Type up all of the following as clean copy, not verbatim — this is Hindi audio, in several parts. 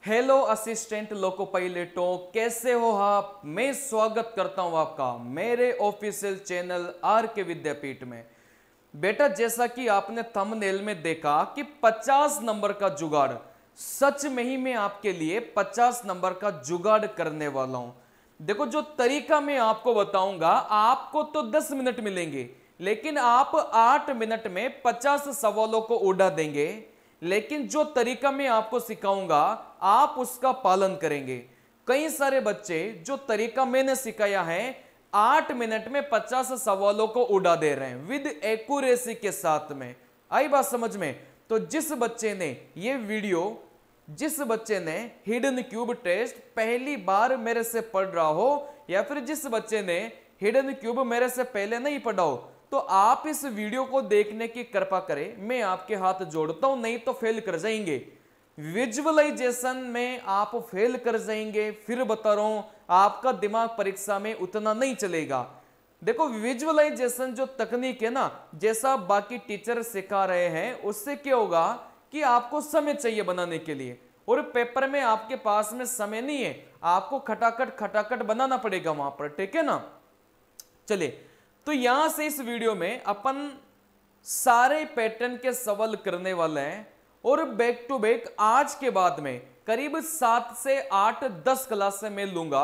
हेलो असिस्टेंट लोको पायलटों, कैसे हो आप। मैं स्वागत करता हूं आपका मेरे ऑफिशियल चैनल आर के विद्यापीठ में। बेटा, जैसा कि आपने थंबनेल में देखा कि 50 नंबर का जुगाड़, सच में ही मैं आपके लिए 50 नंबर का जुगाड़ करने वाला हूं। देखो, जो तरीका मैं आपको बताऊंगा, आपको तो 10 मिनट मिलेंगे, लेकिन आप 8 मिनट में 50 सवालों को उड़ा देंगे। लेकिन जो तरीका मैं आपको सिखाऊंगा, आप उसका पालन करेंगे। कई सारे बच्चे जो तरीका मैंने सिखाया है, 8 मिनट में 50 सवालों को उड़ा दे रहे हैं विद एक्यूरेसी के साथ में। आई बात समझ में? तो जिस बच्चे ने हिडन क्यूब टेस्ट पहली बार मेरे से पढ़ रहा हो, या फिर जिस बच्चे ने हिडन क्यूब मेरे से पहले नहीं पढ़ा हो, तो आप इस वीडियो को देखने की कृपा करें। मैं आपके हाथ जोड़ता हूं, नहीं तो फेल कर जाएंगे। विजुअलाइजेशन में आप फेल कर जाएंगे। फिर बता रहा हूं, आपका दिमाग परीक्षा में उतना नहीं चलेगा। देखो, विजुअलाइजेशन जो तकनीक है ना, जैसा बाकी टीचर सिखा रहे हैं, उससे क्या होगा कि आपको समय चाहिए बनाने के लिए, और पेपर में आपके पास में समय नहीं है, आपको खटाखट खटाखट बनाना पड़ेगा वहां पर। ठीक है ना? चलिए, तो यहां से इस वीडियो में अपन सारे पैटर्न के सवाल करने वाले हैं, और बैक टू बैक आज के बाद में करीब 7 से 8 10 क्लास से मैं लूंगा।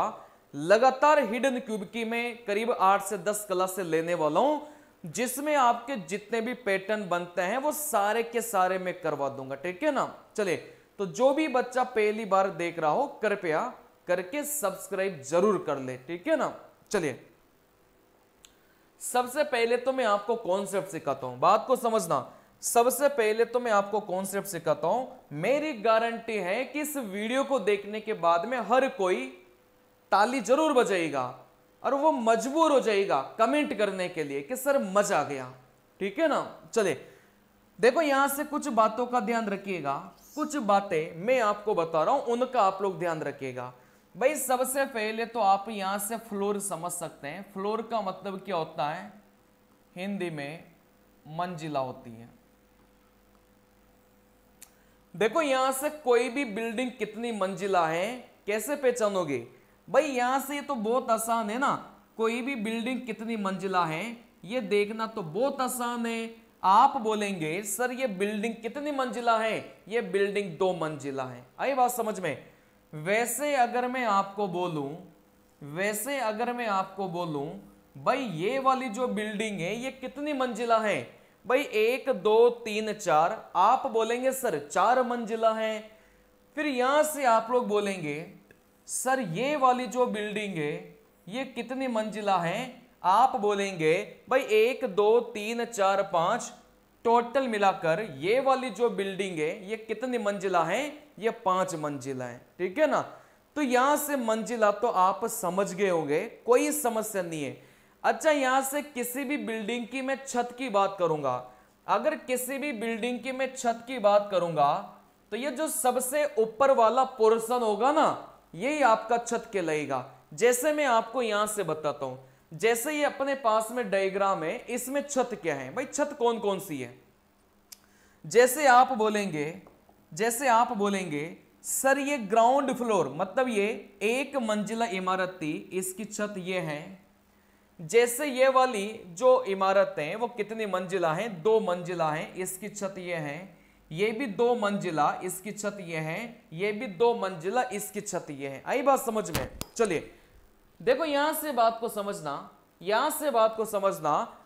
लगातार हिडन क्यूब की मैं करीब 8 से 10 क्लास से लेने वाला हूं, जिसमें आपके जितने भी पैटर्न बनते हैं वो सारे के सारे मैं करवा दूंगा। ठीक है ना? चलिए, तो जो भी बच्चा पहली बार देख रहा हो, कृपया करके सब्सक्राइब जरूर कर ले। ठीक है ना? चलिए, सबसे पहले तो मैं आपको कॉन्सेप्ट सिखाता हूं, बात को समझना। सबसे पहले तो मैं आपको कॉन्सेप्ट सिखाता हूं। मेरी गारंटी है कि इस वीडियो को देखने के बाद में हर कोई ताली जरूर बजाएगा, और वो मजबूर हो जाएगा कमेंट करने के लिए कि सर मजा आ गया। ठीक है ना? चलिए, देखो, यहां से कुछ बातों का ध्यान रखिएगा। कुछ बातें मैं आपको बता रहा हूं, उनका आप लोग ध्यान रखिएगा। भाई, सबसे पहले तो आप यहां से फ्लोर समझ सकते हैं। फ्लोर का मतलब क्या होता है? हिंदी में मंजिला होती है। देखो, यहां से कोई भी बिल्डिंग कितनी मंजिला है कैसे पहचानोगे? भाई, यहां से ये तो बहुत आसान है ना। कोई भी बिल्डिंग कितनी मंजिला है ये देखना तो बहुत आसान है। आप बोलेंगे सर ये बिल्डिंग कितनी मंजिला है, ये बिल्डिंग 2 मंजिला है। आई बात समझ में? वैसे अगर मैं आपको बोलूं भाई ये वाली जो बिल्डिंग है ये कितनी मंजिला है, भाई 1 2 3 4, आप बोलेंगे सर 4 मंजिला है। फिर यहां से आप लोग बोलेंगे सर ये वाली जो बिल्डिंग है ये कितनी मंजिला है, आप बोलेंगे भाई 1 2 3 4 5, टोटल मिलाकर ये वाली जो बिल्डिंग है ये कितनी मंजिला है, ये 5 मंजिला है। ठीक है ना? तो यहां से मंजिला तो आप समझ गए होंगे, कोई समस्या नहीं है। अच्छा, यहां से किसी भी बिल्डिंग की मैं छत की बात करूंगा, अगर किसी भी बिल्डिंग की मैं छत की बात करूंगा, तो ये जो सबसे ऊपर वाला पोर्शन होगा ना, यही आपका छत कहलाएगा। जैसे मैं आपको यहां से बताता हूं, जैसे ये अपने पास में डायग्राम है, इसमें छत क्या है, भाई छत कौन कौन सी है। जैसे आप बोलेंगे सर ये ग्राउंड फ्लोर, मतलब ये 1 मंजिला इमारत थी, इसकी छत ये है। जैसे ये वाली जो इमारत है वो कितनी मंजिला है, 2 मंजिला है, इसकी छत ये है। ये भी 2 मंजिला, इसकी छत ये है। ये भी 2 मंजिला, इसकी छत ये है। आई बात समझ में? चलिए, देखो, यहां से बात को समझना।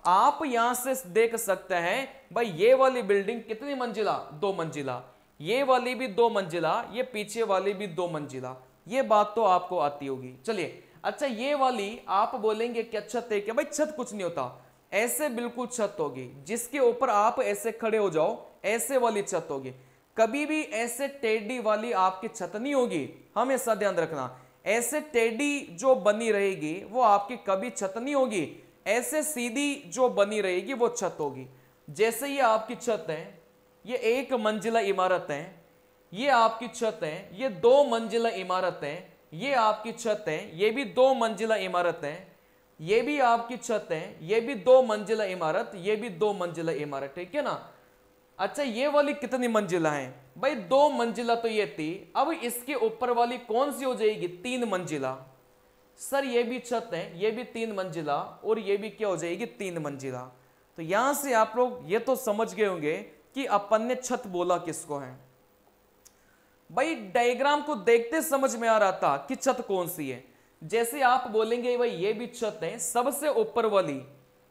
आप यहां से देख सकते हैं भाई ये वाली बिल्डिंग कितनी मंजिला, 2 मंजिला, ये वाली भी 2 मंजिला, ये पीछे वाली भी 2 मंजिला। ये बात तो आपको आती होगी। चलिए, अच्छा, ये वाली आप बोलेंगे क्या छत है क्या? भाई छत कुछ नहीं होता, ऐसे बिल्कुल छत होगी जिसके ऊपर आप ऐसे खड़े हो जाओ, ऐसे वाली छत होगी। कभी भी ऐसे टेढ़ी वाली आपकी छत नहीं होगी, हमेशा ध्यान रखना। ऐसे टेढ़ी जो बनी रहेगी वो आपकी कभी छत नहीं होगी, ऐसे सीधी जो बनी रहेगी वो छत होगी। जैसे ये आपकी छत है, ये 1 मंजिला इमारत है, ये आपकी छत है, ये 2 मंजिला इमारत है, ये आपकी छत है, ये भी 2 मंजिला इमारत है, ये भी आपकी छत है, ये भी 2 मंजिला इमारत, ये भी 2 मंजिला इमारत। ठीक है ना? अच्छा ये वाली कितनी मंजिला है? भाई 2 मंजिला तो ये थी, अब इसके ऊपर वाली कौन सी हो जाएगी? 3 मंजिला। सर ये भी छत है, ये भी 3 मंजिला और ये भी क्या हो जाएगी? 3 मंजिला। तो यहां से आप लोग ये तो समझ गए होंगे कि अपन ने छत बोला किसको है। भाई डायग्राम को देखते समझ में आ रहा था कि छत कौन सी है। जैसे आप बोलेंगे भाई ये भी छत है, सबसे ऊपर वाली,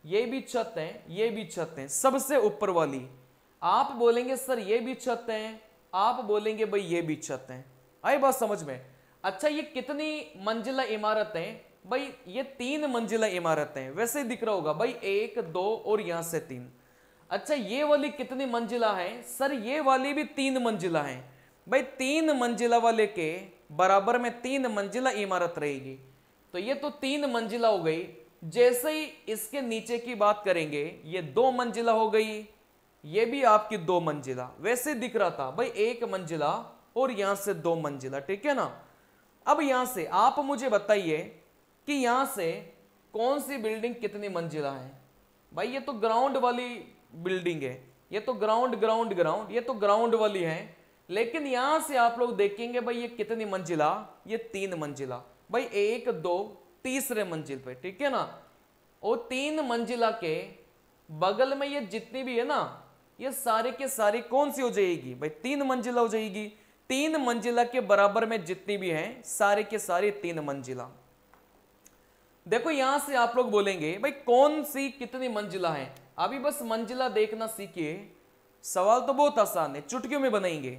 ये भी छत है, ये भी छत है, सबसे ऊपर वाली। आप बोलेंगे सर ये भी छत है, आप बोलेंगे भाई ये भी छत है। आई बात समझ में? अच्छा ये कितनी मंजिला इमारत है? भाई ये 3 मंजिला इमारत है। वैसे ही दिख रहा होगा भाई 1 2 और यहां से 3। अच्छा ये वाली कितनी मंजिला है? सर ये वाली भी 3 मंजिला है। भाई 3 मंजिला वाले के बराबर में 3 मंजिला इमारत रहेगी, तो ये तो 3 मंजिला हो गई। जैसे ही इसके नीचे की बात करेंगे, ये 2 मंजिला हो गई, ये भी आपकी 2 मंजिला। वैसे दिख रहा था भाई 1 मंजिला और यहां से 2 मंजिला, ठीक है ना। अब यहां से आप मुझे बताइए कि यहां से कौन सी बिल्डिंग कितनी मंजिला है? भाई ये तो ग्राउंड वाली बिल्डिंग है, ये तो ग्राउंड ग्राउंड ग्राउंड, ये तो ग्राउंड वाली है। लेकिन यहां से आप लोग देखेंगे भाई ये कितनी मंजिला? ये 3 मंजिला। भाई 1 2 तीसरे मंजिल पे, ठीक है ना। और 3 मंजिला के बगल में ये जितनी भी है ना, ये सारे के सारी कौन सी हो जाएगी? भाई 3 मंजिला हो जाएगी। 3 मंजिला के बराबर में जितनी भी हैं सारे के सारे 3 मंजिला। देखो यहां से आप लोग बोलेंगे भाई कौन सी कितनी मंजिला है? अभी बस मंजिला देखना सीखिए, सवाल तो बहुत आसान है, चुटकियों में बनाएंगे।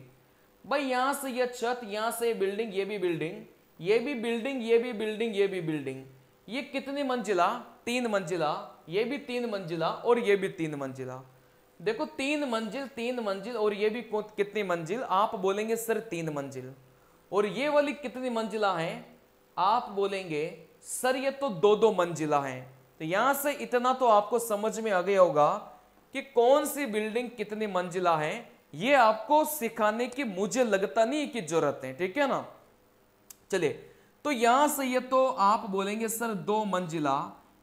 भाई यहां से ये छत, यहां से बिल्डिंग, ये भी बिल्डिंग, ये भी बिल्डिंग, ये भी बिल्डिंग, ये भी बिल्डिंग, ये कितनी मंजिला? 3 मंजिला। ये भी 3 मंजिला और ये भी 3 मंजिला। देखो 3 मंजिल 3 मंजिल और ये भी कितनी मंजिल? आप बोलेंगे सर 3 मंजिल। और ये वाली कितनी मंजिला है? आप बोलेंगे सर ये तो 2 मंजिला है। तो यहां से इतना तो आपको समझ में आ गया होगा कि कौन सी बिल्डिंग कितनी मंजिला है। ये आपको सिखाने की मुझे लगता नहीं कि जरूरत है, ठीक है ना। चलिए तो यहां से ये तो आप बोलेंगे सर 2 मंजिला,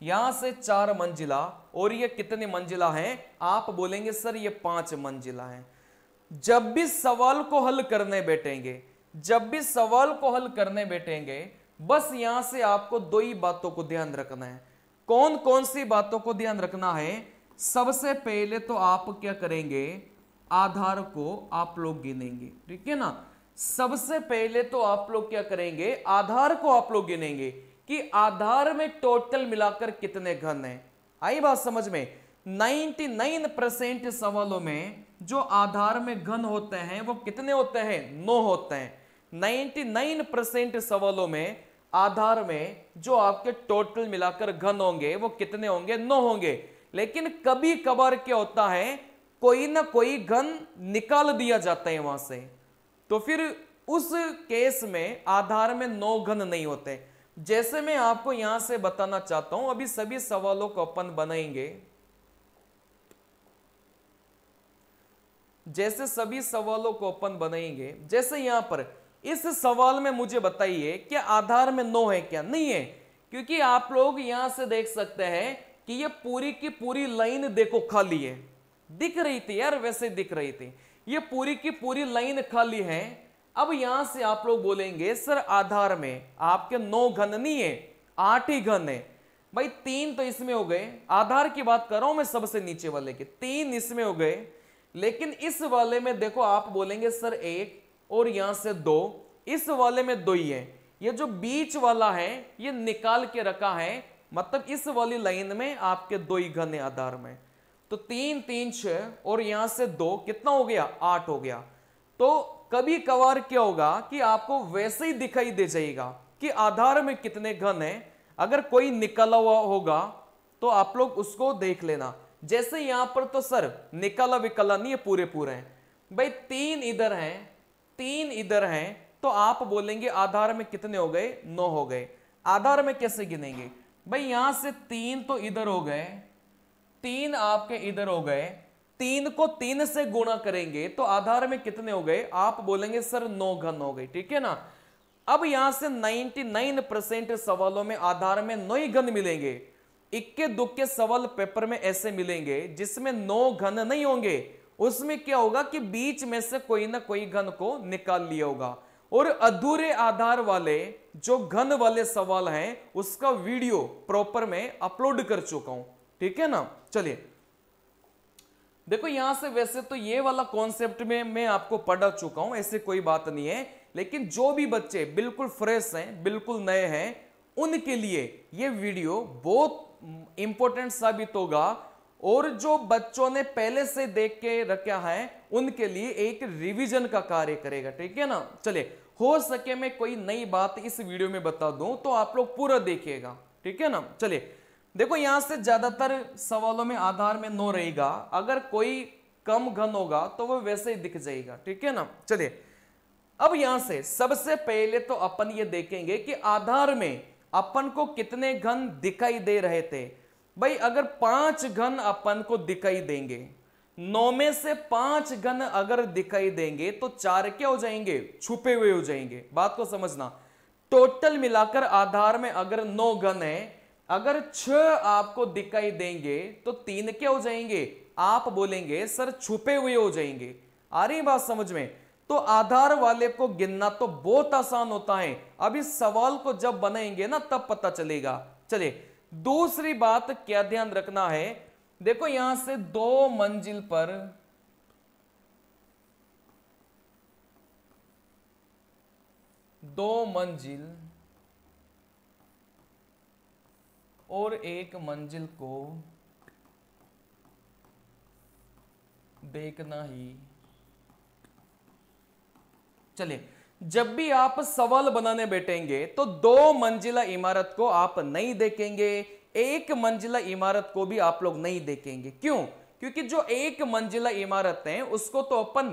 यहां से 4 मंजिला और ये कितनी मंजिला है? आप बोलेंगे सर ये 5 मंजिला है। जब भी सवाल को हल करने बैठेंगे, जब भी सवाल को हल करने बैठेंगे, बस यहां से आपको 2 ही बातों को ध्यान रखना है। कौन कौन सी बातों को ध्यान रखना है? सबसे पहले तो आप क्या करेंगे? आधार को आप लोग गिनेंगे, ठीक है ना। सबसे पहले तो आप लोग क्या करेंगे? आधार को आप लोग गिनेंगे कि आधार में टोटल मिलाकर कितने घन हैं। आई बात समझ में? 99% सवालों में जो आधार में घन होते हैं वो कितने होते हैं? 9 होते हैं। 99% सवालों में आधार में जो आपके टोटल मिलाकर घन होंगे वो कितने होंगे? 9 होंगे। लेकिन कभी कभार क्या होता है, कोई ना कोई घन निकाल दिया जाता है वहां से, तो फिर उस केस में आधार में 9 घन नहीं होते। जैसे मैं आपको यहां से बताना चाहता हूं, अभी सभी सवालों को अपन बनाएंगे। जैसे सभी सवालों को अपन बनाएंगे, जैसे यहां पर इस सवाल में मुझे बताइए कि आधार में 9 है क्या? नहीं है, क्योंकि आप लोग यहां से देख सकते हैं कि ये पूरी की पूरी लाइन देखो खाली है। दिख रही थी यार, वैसे दिख रही थी, ये पूरी की पूरी लाइन खाली है। अब यहां से आप लोग बोलेंगे सर आधार में आपके 9 घन नहीं है, 8 ही घन है। भाई 3 तो इसमें हो गए, आधार की बात कर रहा हूं मैं सबसे नीचे वाले के, 3 इसमें हो गए। लेकिन इस वाले में देखो आप बोलेंगे सर 1 और यहां से 2, इस वाले में 2 ही है। ये जो बीच वाला है ये निकाल के रखा है, मतलब इस वाली लाइन में आपके 2 ही घन है आधार में। तो 3 3 6 और यहां से 2 कितना हो गया? 8 हो गया। तो कभी कभार क्या होगा कि आपको वैसे ही दिखाई दे जाएगा कि आधार में कितने घन है। अगर कोई निकला हुआ होगा तो आप लोग उसको देख लेना। जैसे यहां पर तो सर निकला विकला नहीं है, पूरे पूरे हैं। भाई 3 इधर हैं, 3 इधर हैं, तो आप बोलेंगे आधार में कितने हो गए? 9 हो गए। आधार में कैसे गिनेंगे? भाई यहां से 3 तो इधर हो गए, 3 आपके इधर हो गए, 3 को 3 से गुणा करेंगे तो आधार में कितने हो गए? आप बोलेंगे सर 9 घन हो गए, ठीक है ना। अब यहां से 99% सवालों में आधार में 9 ही घन मिलेंगे। इक्के दुक्के सवाल पेपर में ऐसे मिलेंगे जिसमें 9 घन नहीं होंगे उसमें क्या होगा कि बीच में से कोई ना कोई घन को निकाल लिया होगा। और अधूरे आधार वाले जो घन वाले सवाल हैं उसका वीडियो प्रॉपर में अपलोड कर चुका हूं, ठीक है ना। चलिए देखो यहां से वैसे तो ये वाला कॉन्सेप्ट में मैं आपको पढ़ा चुका हूं, ऐसे कोई बात नहीं है, लेकिन जो भी बच्चे बिल्कुल फ्रेश हैं, बिल्कुल नए हैं, उनके लिए ये वीडियो बहुत इंपॉर्टेंट साबित होगा। और जो बच्चों ने पहले से देख के रखा है उनके लिए एक रिवीजन का कार्य करेगा, ठीक है ना। चलिए हो सके मैं कोई नई बात इस वीडियो में बता दूं तो आप लोग पूरा देखिएगा, ठीक है ना। चलिए देखो यहां से ज्यादातर सवालों में आधार में 9 रहेगा, अगर कोई कम घन होगा तो वो वैसे ही दिख जाएगा, ठीक है ना। चलिए अब यहां से सबसे पहले तो अपन ये देखेंगे कि आधार में अपन को कितने घन दिखाई दे रहे थे। भाई अगर 5 घन अपन को दिखाई देंगे, 9 में से 5 घन अगर दिखाई देंगे तो 4 क्या हो जाएंगे, छुपे हुए हो जाएंगे। बात को समझना, टोटल मिलाकर आधार में अगर 9 घन है, अगर 6 आपको दिखाई देंगे तो 3 क्या हो जाएंगे, आप बोलेंगे सर छुपे हुए हो जाएंगे। आ रही बात समझ में। तो आधार वाले को गिनना तो बहुत आसान होता है, अब इस सवाल को जब बनाएंगे ना तब पता चलेगा। चलिए दूसरी बात क्या ध्यान रखना है, देखो यहां से 2 मंजिल पर दो मंजिल और 1 मंजिल को देखना ही। चलिए जब भी आप सवाल बनाने बैठेंगे तो 2 मंजिला इमारत को आप नहीं देखेंगे, 1 मंजिला इमारत को भी आप लोग नहीं देखेंगे। क्यों? क्योंकि जो 1 मंजिला इमारत है उसको तो अपन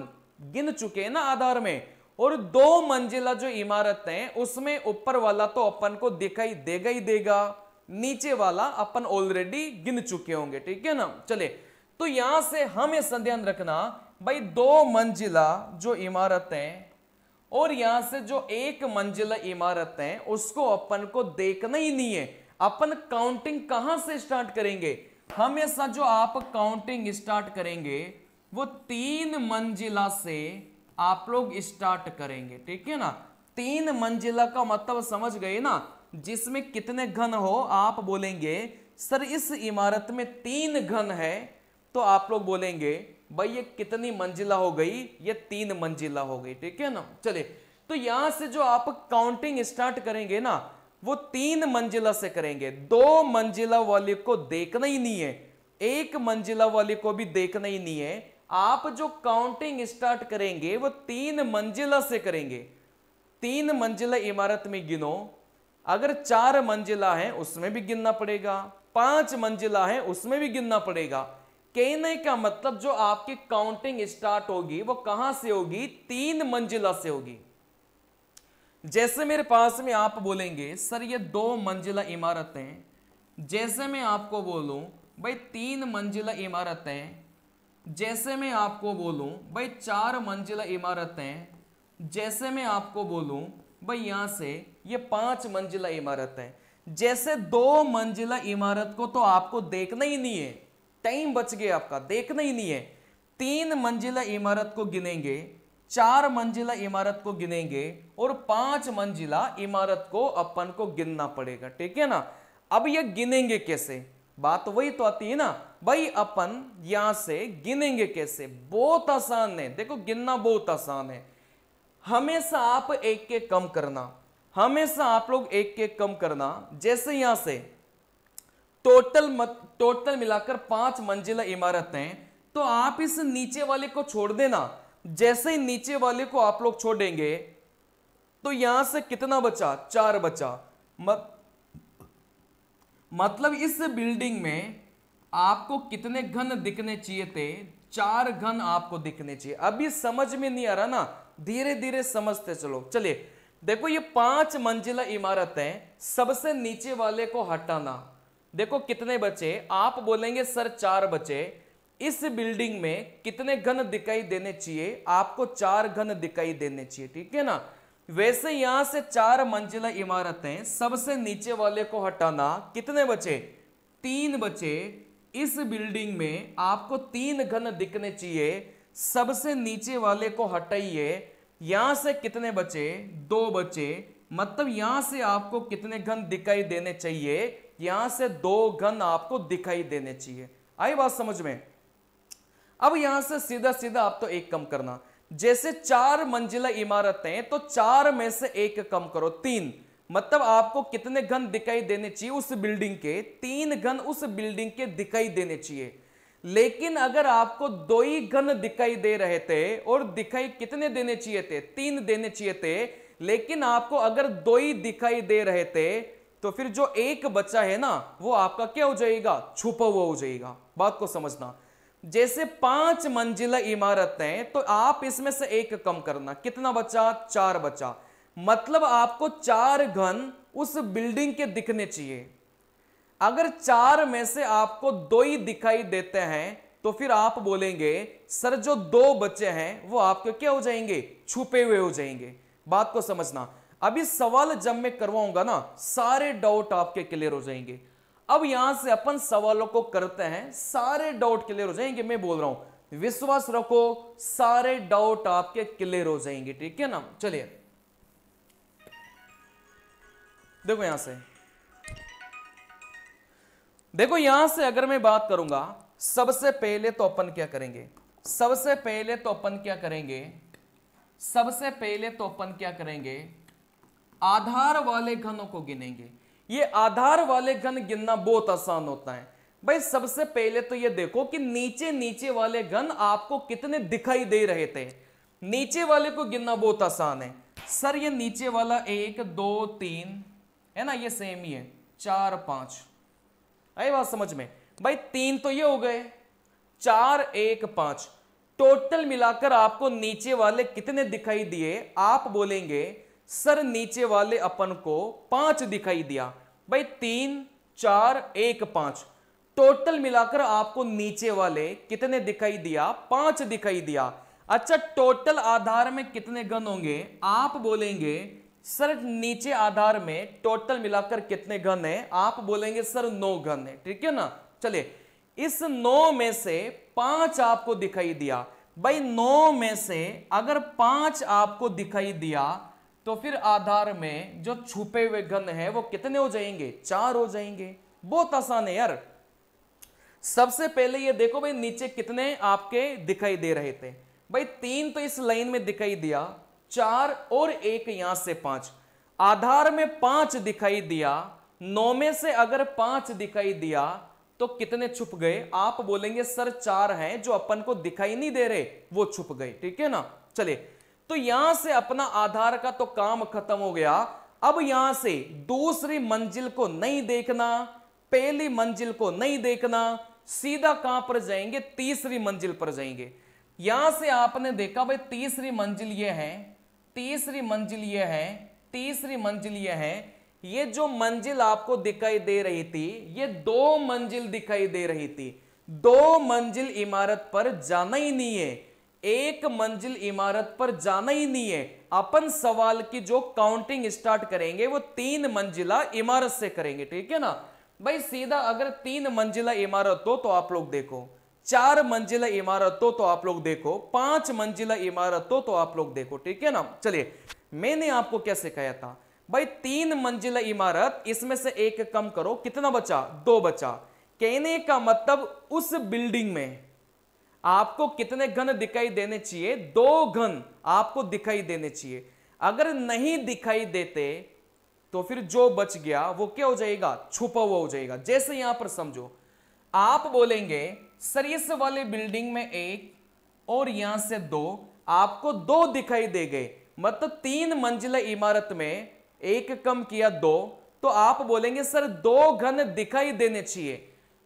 गिन चुके हैं ना आधार में, और 2 मंजिला जो इमारत है उसमें ऊपर वाला तो अपन को दिखाई देगा ही देगा, नीचे वाला अपन ऑलरेडी गिन चुके होंगे, ठीक है ना। चले तो यहां से हमें ध्यान रखना भाई 2 मंजिला जो इमारत है और यहां से जो 1 मंजिला इमारत है उसको अपन को देखना ही नहीं है। अपन काउंटिंग कहां से स्टार्ट करेंगे, हमेशा जो आप काउंटिंग स्टार्ट करेंगे वो 3 मंजिला से आप लोग स्टार्ट करेंगे, ठीक है ना। 3 मंजिला का मतलब समझ गए ना, जिसमें कितने घन हो आप बोलेंगे सर इस इमारत में 3 घन है, तो आप लोग बोलेंगे भाई ये कितनी मंजिला हो गई, ये 3 मंजिला हो गई, ठीक है ना। चलिए तो यहां से जो आप काउंटिंग स्टार्ट करेंगे ना वो 3 मंजिला से करेंगे, 2 मंजिला वाले को देखना ही नहीं है, 1 मंजिला वाले को भी देखना ही नहीं है। आप जो काउंटिंग स्टार्ट करेंगे वो 3 मंजिला से करेंगे। 3 मंजिला इमारत में गिनो, अगर 4 मंजिला है उसमें भी गिनना पड़ेगा, 5 मंजिला है उसमें भी गिनना पड़ेगा। कहने का मतलब जो आपकी काउंटिंग स्टार्ट होगी वो कहां से होगी, 3 मंजिला से होगी। जैसे मेरे पास में आप बोलेंगे सर ये 2 मंजिला इमारत है, जैसे मैं आपको बोलूं भाई 3 मंजिला इमारत है, जैसे मैं आपको बोलूं भाई 4 मंजिला इमारत है, जैसे मैं आपको बोलूं भाई यहां से ये 5 मंजिला इमारत है। जैसे 2 मंजिला इमारत को तो आपको देखना ही नहीं है, टाइम बच गया आपका, देखना ही नहीं है। 3 मंजिला इमारत को गिनेंगे, 4 मंजिला इमारत को गिनेंगे और 5 मंजिला इमारत को अपन को गिनना पड़ेगा, ठीक है ना। अब ये गिनेंगे कैसे, बात वही तो आती है ना भाई, अपन यहां से गिनेंगे कैसे, बहुत आसान है। देखो गिनना बहुत आसान है, हमेशा आप एक के कम करना, हमेशा आप लोग एक के कम करना। जैसे यहां से टोटल मिलाकर 5 मंजिला इमारत है, तो आप इस नीचे वाले को छोड़ देना। जैसे ही नीचे वाले को आप लोग छोड़ेंगे तो यहां से कितना बचा, 4 बचा। मतलब इस बिल्डिंग में आपको कितने घन दिखने चाहिए थे, 4 घन आपको दिखने चाहिए। अभी समझ में नहीं आ रहा ना, धीरे धीरे समझते चलो। चलिए देखो ये 5 मंजिला इमारत है, सबसे नीचे वाले को हटाना। देखो कितने बचे, आप बोलेंगे सर 4 बचे। इस बिल्डिंग में कितने घन दिखाई देने चाहिए, आपको 4 घन दिखाई देने चाहिए, ठीक है ना। वैसे यहां से 4 मंजिला इमारतें, सबसे नीचे वाले को हटाना, कितने बचे, 3 बचे। इस बिल्डिंग में आपको 3 घन दिखने चाहिए, सबसे नीचे वाले को हटाइए, यहां से कितने बचे, 2 बचे, मतलब यहां से आपको कितने घन दिखाई देने चाहिए, यहां से 2 घन आपको दिखाई देने चाहिए। आई बात समझ में। अब यहां से सीधा सीधा आप तो एक कम करना, जैसे 4 मंजिला इमारतें तो 4 में से एक कम करो, 3, मतलब आपको कितने घन दिखाई देने चाहिए उस बिल्डिंग के, 3 घन उस बिल्डिंग के दिखाई देने चाहिए। लेकिन अगर आपको 2 ही घन दिखाई दे रहे थे और दिखाई कितने देने चाहिए थे, 3 देने चाहिए थे, लेकिन आपको अगर 2 ही दिखाई दे रहे थे तो फिर जो एक बचा है ना वो आपका क्या हो जाएगा, छुपा हुआ हो जाएगा। बात को समझना, जैसे 5 मंजिला इमारत है तो आप इसमें से एक कम करना, कितना बचा, 4 बचा, मतलब आपको 4 घन उस बिल्डिंग के दिखने चाहिए। अगर 4 में से आपको 2 ही दिखाई देते हैं तो फिर आप बोलेंगे सर जो 2 बचे हैं वो आपके क्या हो जाएंगे, छुपे हुए हो जाएंगे। बात को समझना, अभी सवाल जब मैं करवाऊंगा ना सारे डाउट आपके क्लियर हो जाएंगे। अब यहां से अपन सवालों को करते हैं, सारे डाउट क्लियर हो जाएंगे। मैं बोल रहा हूं विश्वास रखो, सारे डाउट आपके क्लियर हो जाएंगे, ठीक है ना। चलिए देखो यहां से, देखो यहां से अगर मैं बात करूंगा, सबसे पहले तो अपन क्या करेंगे, सबसे पहले तो अपन क्या करेंगे, सबसे पहले तो अपन क्या करेंगे, आधार वाले घनों को गिनेंगे। ये आधार वाले घन गिनना बहुत आसान होता है भाई। सबसे पहले तो ये देखो कि नीचे नीचे वाले घन आपको कितने दिखाई दे रहे थे, नीचे वाले को गिनना बहुत आसान है। सर ये नीचे वाला 1 2 3 है ना, ये सेम ही है, 4 5, आई बात समझ में भाई। 3 तो ये हो गए, 4 1 5, टोटल मिलाकर आपको नीचे वाले कितने दिखाई दिए, आप बोलेंगे सर नीचे वाले अपन को 5 दिखाई दिया भाई। 3 4 1 5, टोटल मिलाकर आपको नीचे वाले कितने दिखाई दिया, 5 दिखाई दिया। अच्छा टोटल आधार में कितने घन होंगे, आप बोलेंगे सर नीचे आधार में टोटल मिलाकर कितने घन है, आप बोलेंगे सर 9 घन है, ठीक है ना। चलिए इस 9 में से 5 आपको दिखाई दिया भाई, 9 में से अगर 5 आपको दिखाई दिया तो फिर आधार में जो छुपे हुए घन है वो कितने हो जाएंगे, 4 हो जाएंगे। बहुत आसान है यार। सबसे पहले ये देखो भाई नीचे कितने आपके दिखाई दे रहे थे भाई, 3 तो इस लाइन में दिखाई दिया, 4 और 1 यहां से 5, आधार में 5 दिखाई दिया। 9 में से अगर 5 दिखाई दिया तो कितने छुप गए, आप बोलेंगे सर 4 हैं जो अपन को दिखाई नहीं दे रहे वो छुप गए, ठीक है ना। चलिए तो यहां से अपना आधार का तो काम खत्म हो गया। अब यहां से दूसरी मंजिल को नहीं देखना, पहली मंजिल को नहीं देखना, सीधा कहां पर जाएंगे, तीसरी मंजिल पर जाएंगे। यहां से आपने देखा भाई तीसरी मंजिल ये है, तीसरी मंजिल ये है, तीसरी मंजिल ये है। ये जो मंजिल आपको दिखाई दे रही थी ये 2 मंजिल दिखाई दे रही थी। 2 मंजिल इमारत पर जाना ही नहीं है, 1 मंजिल इमारत पर जाना ही नहीं है। अपन सवाल की जो काउंटिंग स्टार्ट करेंगे वो 3 मंजिला इमारत से करेंगे, ठीक है ना भाई। सीधा अगर 3 मंजिला इमारत हो तो आप लोग देखो, 4 मंजिला इमारत हो तो आप लोग देखो, 5 मंजिला इमारत हो तो आप लोग देखो, ठीक है ना। चलिए मैंने आपको क्या सिखाया था भाई, 3 मंजिला इमारत, इसमें से एक कम करो, कितना बचा, 2 बचा। कहने का मतलब उस बिल्डिंग में आपको कितने घन दिखाई देने चाहिए, 2 घन आपको दिखाई देने चाहिए। अगर नहीं दिखाई देते तो फिर जो बच गया वो क्या हो जाएगा, छुपा हुआ हो जाएगा। जैसे यहां पर समझो, आप बोलेंगे सर इस वाले बिल्डिंग में 1 और यहां से 2, आपको 2 दिखाई दे गए, मतलब 3 मंजिला इमारत में 1 कम किया 2, तो आप बोलेंगे सर 2 घन दिखाई देने चाहिए।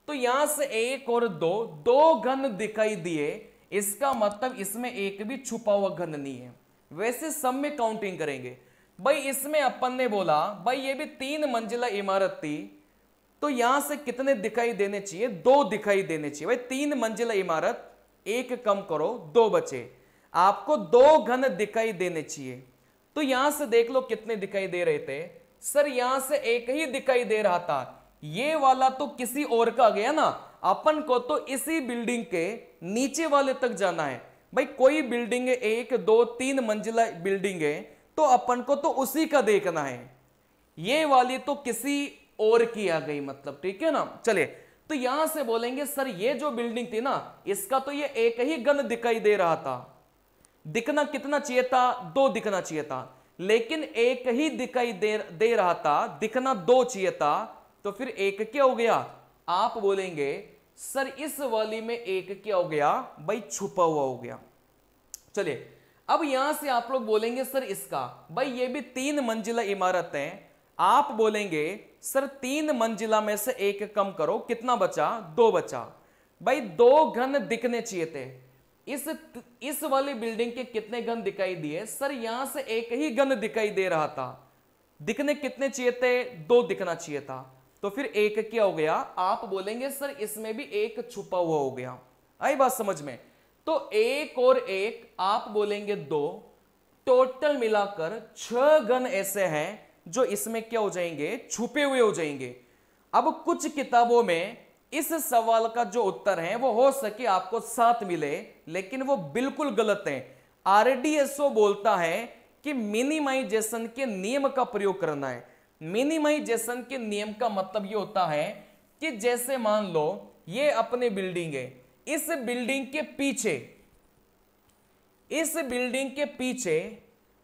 तो यहां से 1 और 2 घन दिखाई दिए, इसका मतलब इसमें एक भी छुपा हुआ घन नहीं है। वैसे सब में काउंटिंग करेंगे भाई। इसमें अपन ने बोला भाई ये भी 3 मंजिला इमारत थी, तो यहां से कितने दिखाई देने चाहिए, 2 दिखाई देने चाहिए भाई। 3 मंजिला इमारत, 1 कम करो 2 बचे, आपको 2 घन दिखाई देने चाहिए। तो यहां से देख लो कितने दिखाई दे रहे थे, सर यहां से 1 ही दिखाई दे रहा था, ये वाला तो किसी और का गया ना, अपन को तो इसी बिल्डिंग के नीचे वाले तक जाना है भाई कोई बिल्डिंग है, 1 2 3 मंजिला बिल्डिंग है, तो अपन को तो उसी का देखना है, ये वाली तो किसी और की आ गई मतलब, ठीक है ना। चलिए, तो यहां से बोलेंगे सर ये जो बिल्डिंग थी ना, इसका तो ये एक ही घन दिखाई दे रहा था, दिखना कितना चाहिए था, 2 दिखना चाहिए था, लेकिन एक ही दिखाई दे रहा था, दिखना 2 चाहिए था, तो फिर एक क्या हो गया, आप बोलेंगे सर इस वाली में एक क्या हो गया भाई, छुपा हुआ हो गया। चलिए, अब यहां से आप लोग बोलेंगे सर इसका, भाई ये भी 3 मंजिला इमारत है, आप बोलेंगे सर 3 मंजिला में से एक कम करो, कितना बचा, 2 बचा। भाई 2 घन दिखने चाहिए थे, इस वाली बिल्डिंग के कितने घन दिखाई दिए, सर यहां से एक ही घन दिखाई दे रहा था, दिखने कितने चाहिए थे, 2 दिखना चाहिए था, तो फिर एक क्या हो गया, आप बोलेंगे सर इसमें भी एक छुपा हुआ हो गया। आई बात समझ में। तो 1 और 1 आप बोलेंगे 2, टोटल मिलाकर 6 घन ऐसे हैं जो इसमें क्या हो जाएंगे, छुपे हुए हो जाएंगे। अब कुछ किताबों में इस सवाल का जो उत्तर है वो हो सके आपको 7 मिले, लेकिन वो बिल्कुल गलत है। आरडीएसओ बोलता है कि मिनिमाइजेशन के नियम का प्रयोग करना है। मिनिमाइजेशन के नियम का मतलब ये होता है कि जैसे मान लो ये अपनी बिल्डिंग है, इस बिल्डिंग के पीछे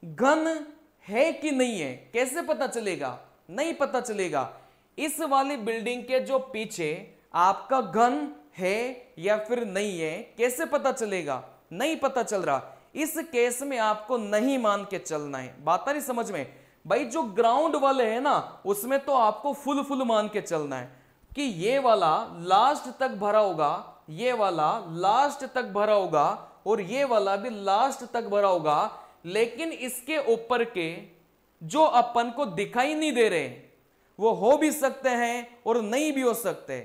घन है कि नहीं है, कैसे पता चलेगा, नहीं पता चलेगा। इस वाली बिल्डिंग के जो पीछे आपका घन है या फिर नहीं है, कैसे पता चलेगा, नहीं पता चल रहा। इस केस में आपको नहीं मान के चलना है, बात आ रही समझ में। भाई जो ग्राउंड वाले हैं ना, उसमें तो आपको फुल मान के चलना है कि ये वाला लास्ट तक भरा होगा, ये वाला लास्ट तक भरा होगा, और ये वाला भी लास्ट तक भरा होगा, लेकिन इसके ऊपर के जो अपन को दिखाई नहीं दे रहे वो हो भी सकते हैं और नहीं भी हो सकते।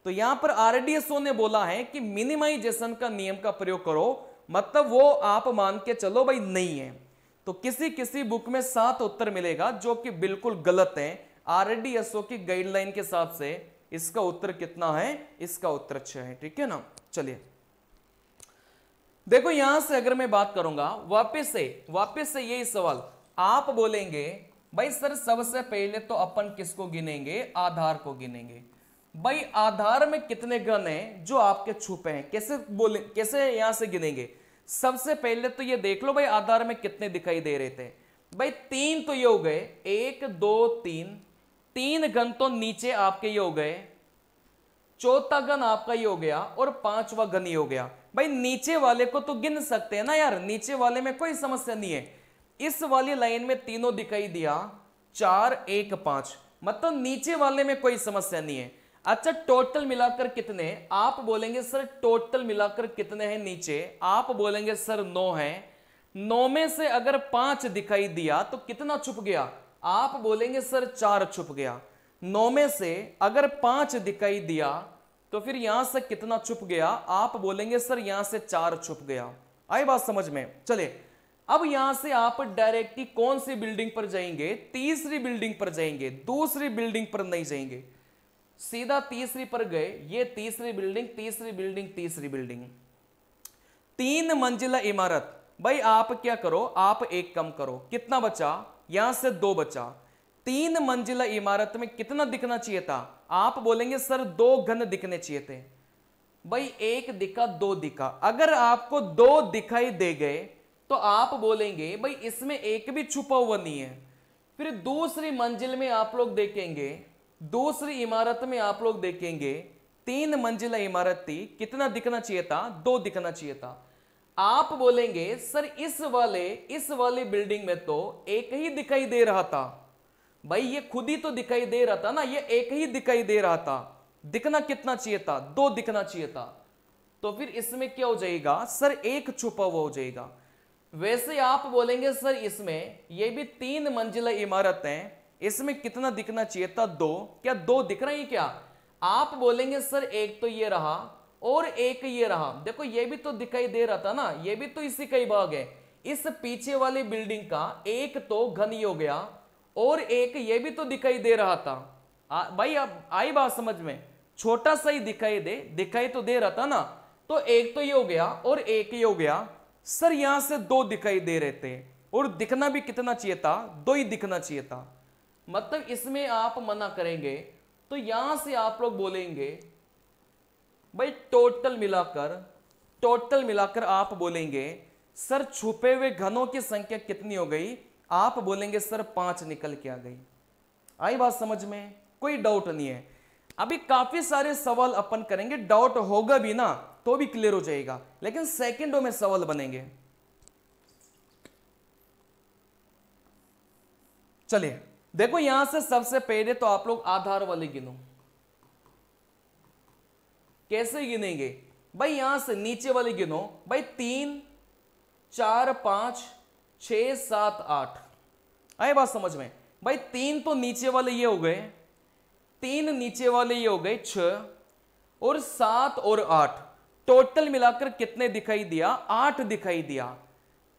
तो यहां पर आरडीएसओ ने बोला है कि मिनिमाइजेशन का नियम का प्रयोग करो, मतलब वो आप मान के चलो भाई नहीं है। तो किसी किसी बुक में 7 उत्तर मिलेगा जो कि बिल्कुल गलत है। आरडीएसओ की गाइडलाइन के हिसाब से इसका उत्तर कितना है, इसका उत्तर 6 है, ठीक है ना। चलिए देखो, यहां से अगर मैं बात करूंगा वापस से यही सवाल, आप बोलेंगे भाई सर सबसे पहले तो अपन किसको गिनेंगे, आधार को गिनेंगे। भाई आधार में कितने घन हैं जो आपके छुपे हैं, कैसे यहां से गिनेंगे। सबसे पहले तो ये देख लो भाई आधार में कितने दिखाई दे रहे थे। भाई 3 तो ये हो गए, 1 2 3 घन तो नीचे आपके ये हो गए, चौथा घन आपका ये हो गया, और 5वां घन ये हो गया। भाई नीचे वाले को तो गिन सकते हैं ना यार, नीचे वाले में कोई समस्या नहीं है। इस वाली लाइन में तीनों दिखाई दिया, 4 1 5, मतलब नीचे वाले में कोई समस्या नहीं है। अच्छा टोटल मिलाकर कितने, आप बोलेंगे सर टोटल मिलाकर कितने हैं नीचे, आप बोलेंगे सर 9 है। 9 में से अगर 5 दिखाई दिया तो कितना छुप गया, आप बोलेंगे सर 4 छुप गया। 9 में से अगर 5 दिखाई दिया तो फिर यहां से कितना छुप गया, आप बोलेंगे सर यहां से 4 छुप गया। आई बात समझ में। चले अब यहां से आप डायरेक्टली कौन सी बिल्डिंग पर जाएंगे, तीसरी बिल्डिंग पर जाएंगे, दूसरी बिल्डिंग पर नहीं जाएंगे, सीधा तीसरी पर गए। ये तीसरी बिल्डिंग, तीसरी बिल्डिंग, तीसरी बिल्डिंग, 3 मंजिला इमारत। भाई आप क्या करो, आप एक कम करो, कितना बचा, यहां से 2 बचा। 3 मंजिला इमारत में कितना दिखना चाहिए था, आप बोलेंगे सर 2 घन दिखने चाहिए थे। भाई 1 दिखा, 2 दिखा, अगर आपको 2 दिखाई दे गए तो आप बोलेंगे भाई इसमें एक भी छुपा हुआ नहीं है। फिर दूसरी मंजिल में आप लोग देखेंगे, दूसरी इमारत में आप लोग देखेंगे 3 मंजिला इमारत थी, कितना दिखना चाहिए था, 2 दिखना चाहिए था। आप बोलेंगे सर इस वाले बिल्डिंग में तो एक ही दिखाई दे रहा था। भाई ये खुद ही तो दिखाई दे रहा था ना, ये एक ही दिखाई दे रहा था, दिखना कितना चाहिए था, 2 दिखना चाहिए था। तो फिर इसमें क्या हो जाएगा सर, एक छुपा हुआ हो जाएगा। वैसे आप बोलेंगे सर इसमें ये भी 3 मंजिला इमारत है, इसमें कितना दिखना चाहिए था, 2, क्या 2 दिख रहा है क्या, आप बोलेंगे सर एक तो ये रहा और एक ये रहा। देखो ये भी तो दिखाई दे रहा था ना, ये भी तो इसी का ही भाग है। इस पीछे वाली बिल्डिंग का एक तो घन ही हो गया और एक ये भी तो दिखाई दे रहा था। भाई अब आई बात समझ में, छोटा सा ही दिखाई तो दे रहा था ना, तो एक तो ये हो गया और एक ये हो गया, सर यहां से 2 दिखाई दे रहे थे और दिखना भी कितना चाहिए था, 2 ही दिखना चाहिए था। मतलब इसमें आप मना करेंगे तो यहां से आप लोग बोलेंगे भाई टोटल मिलाकर आप बोलेंगे सर छुपे हुए घनों की संख्या कितनी हो गई, आप बोलेंगे सर 5 निकल के आ गई। आई बात समझ में, कोई डाउट नहीं है। अभी काफी सारे सवाल अपन करेंगे, डाउट होगा भी ना तो भी क्लियर हो जाएगा, लेकिन सेकंडों में सवाल बनेंगे। चलिए देखो यहां से सबसे पहले तो आप लोग आधार वाले गिनो। कैसे गिनेंगे भाई, यहां से नीचे वाले गिनो भाई, 3 4 5 6 7 8। आए बात समझ में भाई, 3 तो नीचे वाले ये हो गए, 3 नीचे वाले ये हो गए 6 और 7 और 8, टोटल मिलाकर कितने दिखाई दिया, 8 दिखाई दिया।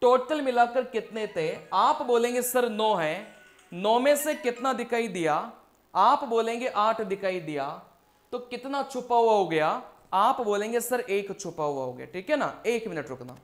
टोटल मिलाकर कितने थे, आप बोलेंगे सर 9 है, 9 में से कितना दिखाई दिया, आप बोलेंगे 8 दिखाई दिया। तो कितना छुपा हुआ हो गया, आप बोलेंगे सर 1 छुपा हुआ हो गया। ठीक है ना, 1 मिनट रुकना।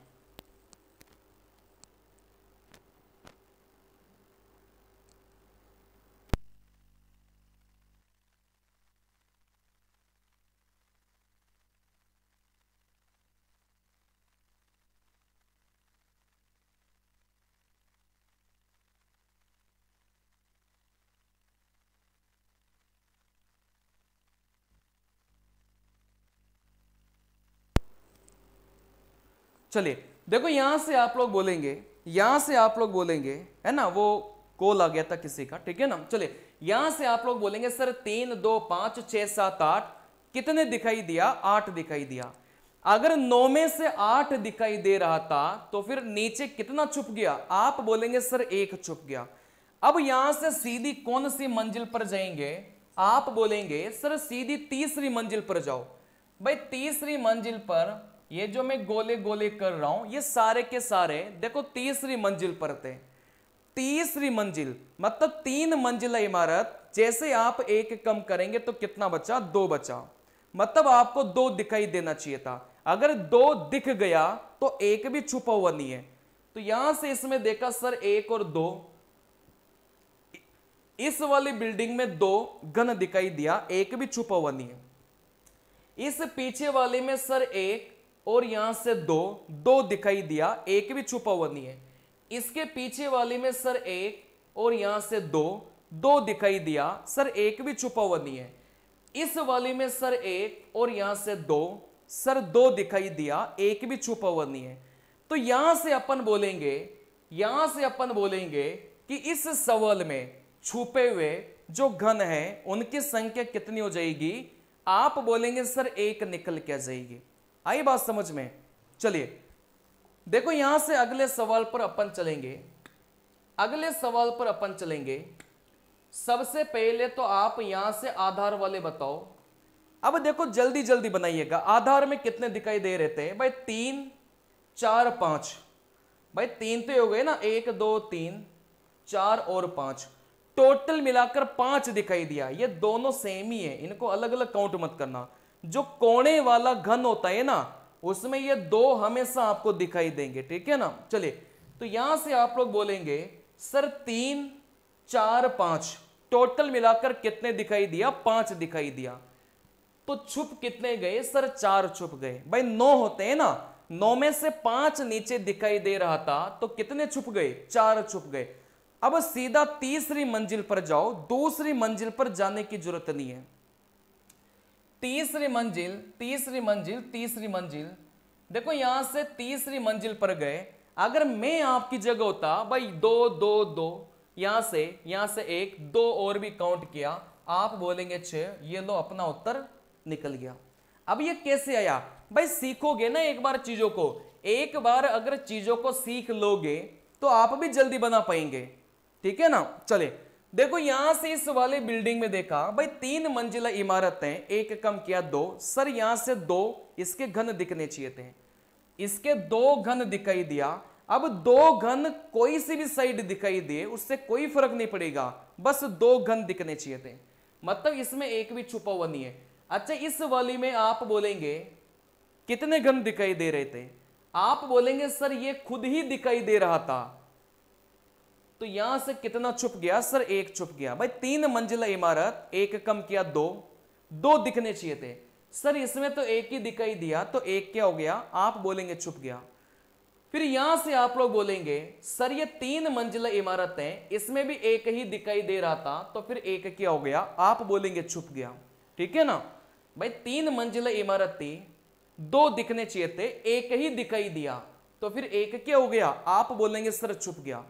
चलिए देखो यहां से आप लोग बोलेंगे, है ना, वो कॉल आ गया था किसी का, ठीक है ना। चलिए यहां से आप लोग बोलेंगे सर 3 2 5 6 7 8 कितने दिखाई दिया, 8 दिखाई दिया। अगर 9 में से 8 दिखाई दे रहा था तो फिर नीचे कितना छुप गया, आप बोलेंगे सर 1 छुप गया। अब यहां से सीधी कौन सी मंजिल पर जाएंगे, आप बोलेंगे सर सीधी तीसरी मंजिल पर जाओ। भाई तीसरी मंजिल पर ये जो मैं गोले गोले कर रहा हूं ये सारे के सारे देखो तीसरी मंजिल पर थे। तीसरी मंजिल मतलब 3 मंजिला इमारत, जैसे आप 1 कम करेंगे तो कितना बचा, 2 बचा। मतलब आपको 2 दिखाई देना चाहिए था, अगर 2 दिख गया तो 1 भी छुपा हुआ नहीं है। तो यहां से इसमें देखा सर 1 और 2, इस वाली बिल्डिंग में 2 घन दिखाई दिया, 1 भी छुपा हुआ नहीं है। इस पीछे वाले में सर 1 और यहां से 2 दिखाई दिया, 1 भी छुपा हुआ नहीं है। इसके पीछे वाले में सर 1 और यहां से 2 दिखाई दिया, सर 1 भी छुपा हुआ नहीं है। इस वाले में सर 1 और यहां से 2, सर 2 दिखाई दिया, 1 भी छुपा हुआ नहीं है। तो यहां से अपन बोलेंगे कि इस सवाल में छुपे हुए जो घन है उनकी संख्या कितनी हो जाएगी, आप बोलेंगे सर 1 निकल के आ जाएगी। आई बात समझ में। चलिए देखो यहां से अगले सवाल पर अपन चलेंगे। सबसे पहले तो आप यहां से आधार वाले बताओ। अब देखो जल्दी जल्दी बनाइएगा, आधार में कितने दिखाई दे रहे थे भाई, 3 4 5। भाई 3 तो हो गए ना, 1 2 3 4 और 5, टोटल मिलाकर 5 दिखाई दिया। ये दोनों सेम ही है, इनको अलग अलग काउंट मत करना। जो कोने वाला घन होता है ना उसमें ये 2 हमेशा आपको दिखाई देंगे, ठीक है ना। चलिए तो यहां से आप लोग बोलेंगे सर 3 4 5 टोटल मिलाकर कितने दिखाई दिया, 5 दिखाई दिया। तो छुप कितने गए सर, 4 छुप गए। भाई 9 होते हैं ना, 9 में से 5 नीचे दिखाई दे रहा था तो कितने छुप गए, 4 छुप गए। अब सीधा तीसरी मंजिल पर जाओ, दूसरी मंजिल पर जाने की जरूरत नहीं है। तीसरी मंजिल देखो यहां से तीसरी मंजिल पर गए। अगर मैं आपकी जगह होता भाई 2 2 2, यहां से 1 2 और भी काउंट किया, आप बोलेंगे 6। ये लो अपना उत्तर निकल गया। अब ये कैसे आया भाई, सीखोगे ना एक बार चीजों को, एक बार अगर चीजों को सीख लोगे तो आप भी जल्दी बना पाएंगे, ठीक है ना। चले देखो यहां से इस वाले बिल्डिंग में देखा भाई 3 मंजिला इमारत है, 1 कम किया 2, सर यहां से 2 इसके घन दिखने चाहिए थे, इसके 2 घन दिखाई दिया। अब 2 घन कोई सी भी साइड दिखाई दे उससे कोई फर्क नहीं पड़ेगा, बस 2 घन दिखने चाहिए थे, मतलब इसमें 1 भी छुपा हुआ नहीं है। अच्छा इस वाली में आप बोलेंगे कितने घन दिखाई दे रहे थे, आप बोलेंगे सर ये खुद ही दिखाई दे रहा था, तो यहां से कितना छुप गया सर, एक छुप गया। भाई 3 मंजिला इमारत, एक कम किया 2, 2 दिखने चाहिए थे सर, इसमें तो एक ही दिखाई दिया, तो एक क्या हो गया, आप बोलेंगे छुप गया। फिर यहां से आप लोग बोलेंगे सर ये 3 मंजिला इमारत है, इसमें भी एक ही दिखाई दे रहा था, तो फिर एक क्या हो गया, आप बोलेंगे छुप गया। ठीक है ना भाई, 3 मंजिला इमारत थी, 2 दिखने चाहिए थे, एक ही दिखाई दिया, तो फिर एक क्या हो गया, आप बोलेंगे सर छुप गया।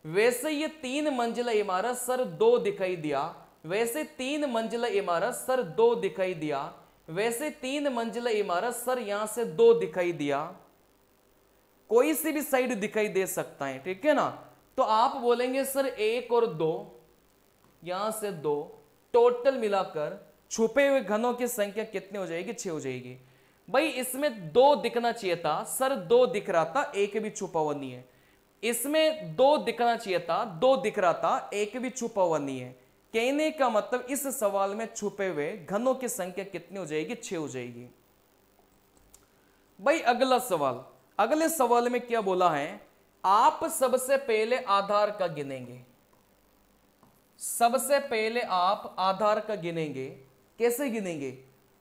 वैसे ये 3 मंजिला इमारत सर 2 दिखाई दिया, वैसे 3 मंजिला इमारत सर 2 दिखाई दिया, वैसे 3 मंजिला इमारत सर यहां से 2 दिखाई दिया, कोई सी भी साइड दिखाई दे सकता है। ठीक है ना, तो आप बोलेंगे सर 1 और 2, यहां से 2, टोटल मिलाकर छुपे हुए घनों की संख्या कितनी हो जाएगी, 6 हो जाएगी। भाई इसमें 2 दिखना चाहिए था सर, 2 दिख रहा था, एक भी छुपा हुआ नहीं है। इसमें 2 दिखना चाहिए था, 2 दिख रहा था, एक भी छुपा हुआ नहीं है। कहने का मतलब इस सवाल में छुपे हुए घनों की संख्या कितनी हो जाएगी, 6 हो जाएगी। भाई अगला सवाल, अगले सवाल में क्या बोला है, आप सबसे पहले आधार का गिनेंगे। सबसे पहले आप आधार का गिनेंगे, कैसे गिनेंगे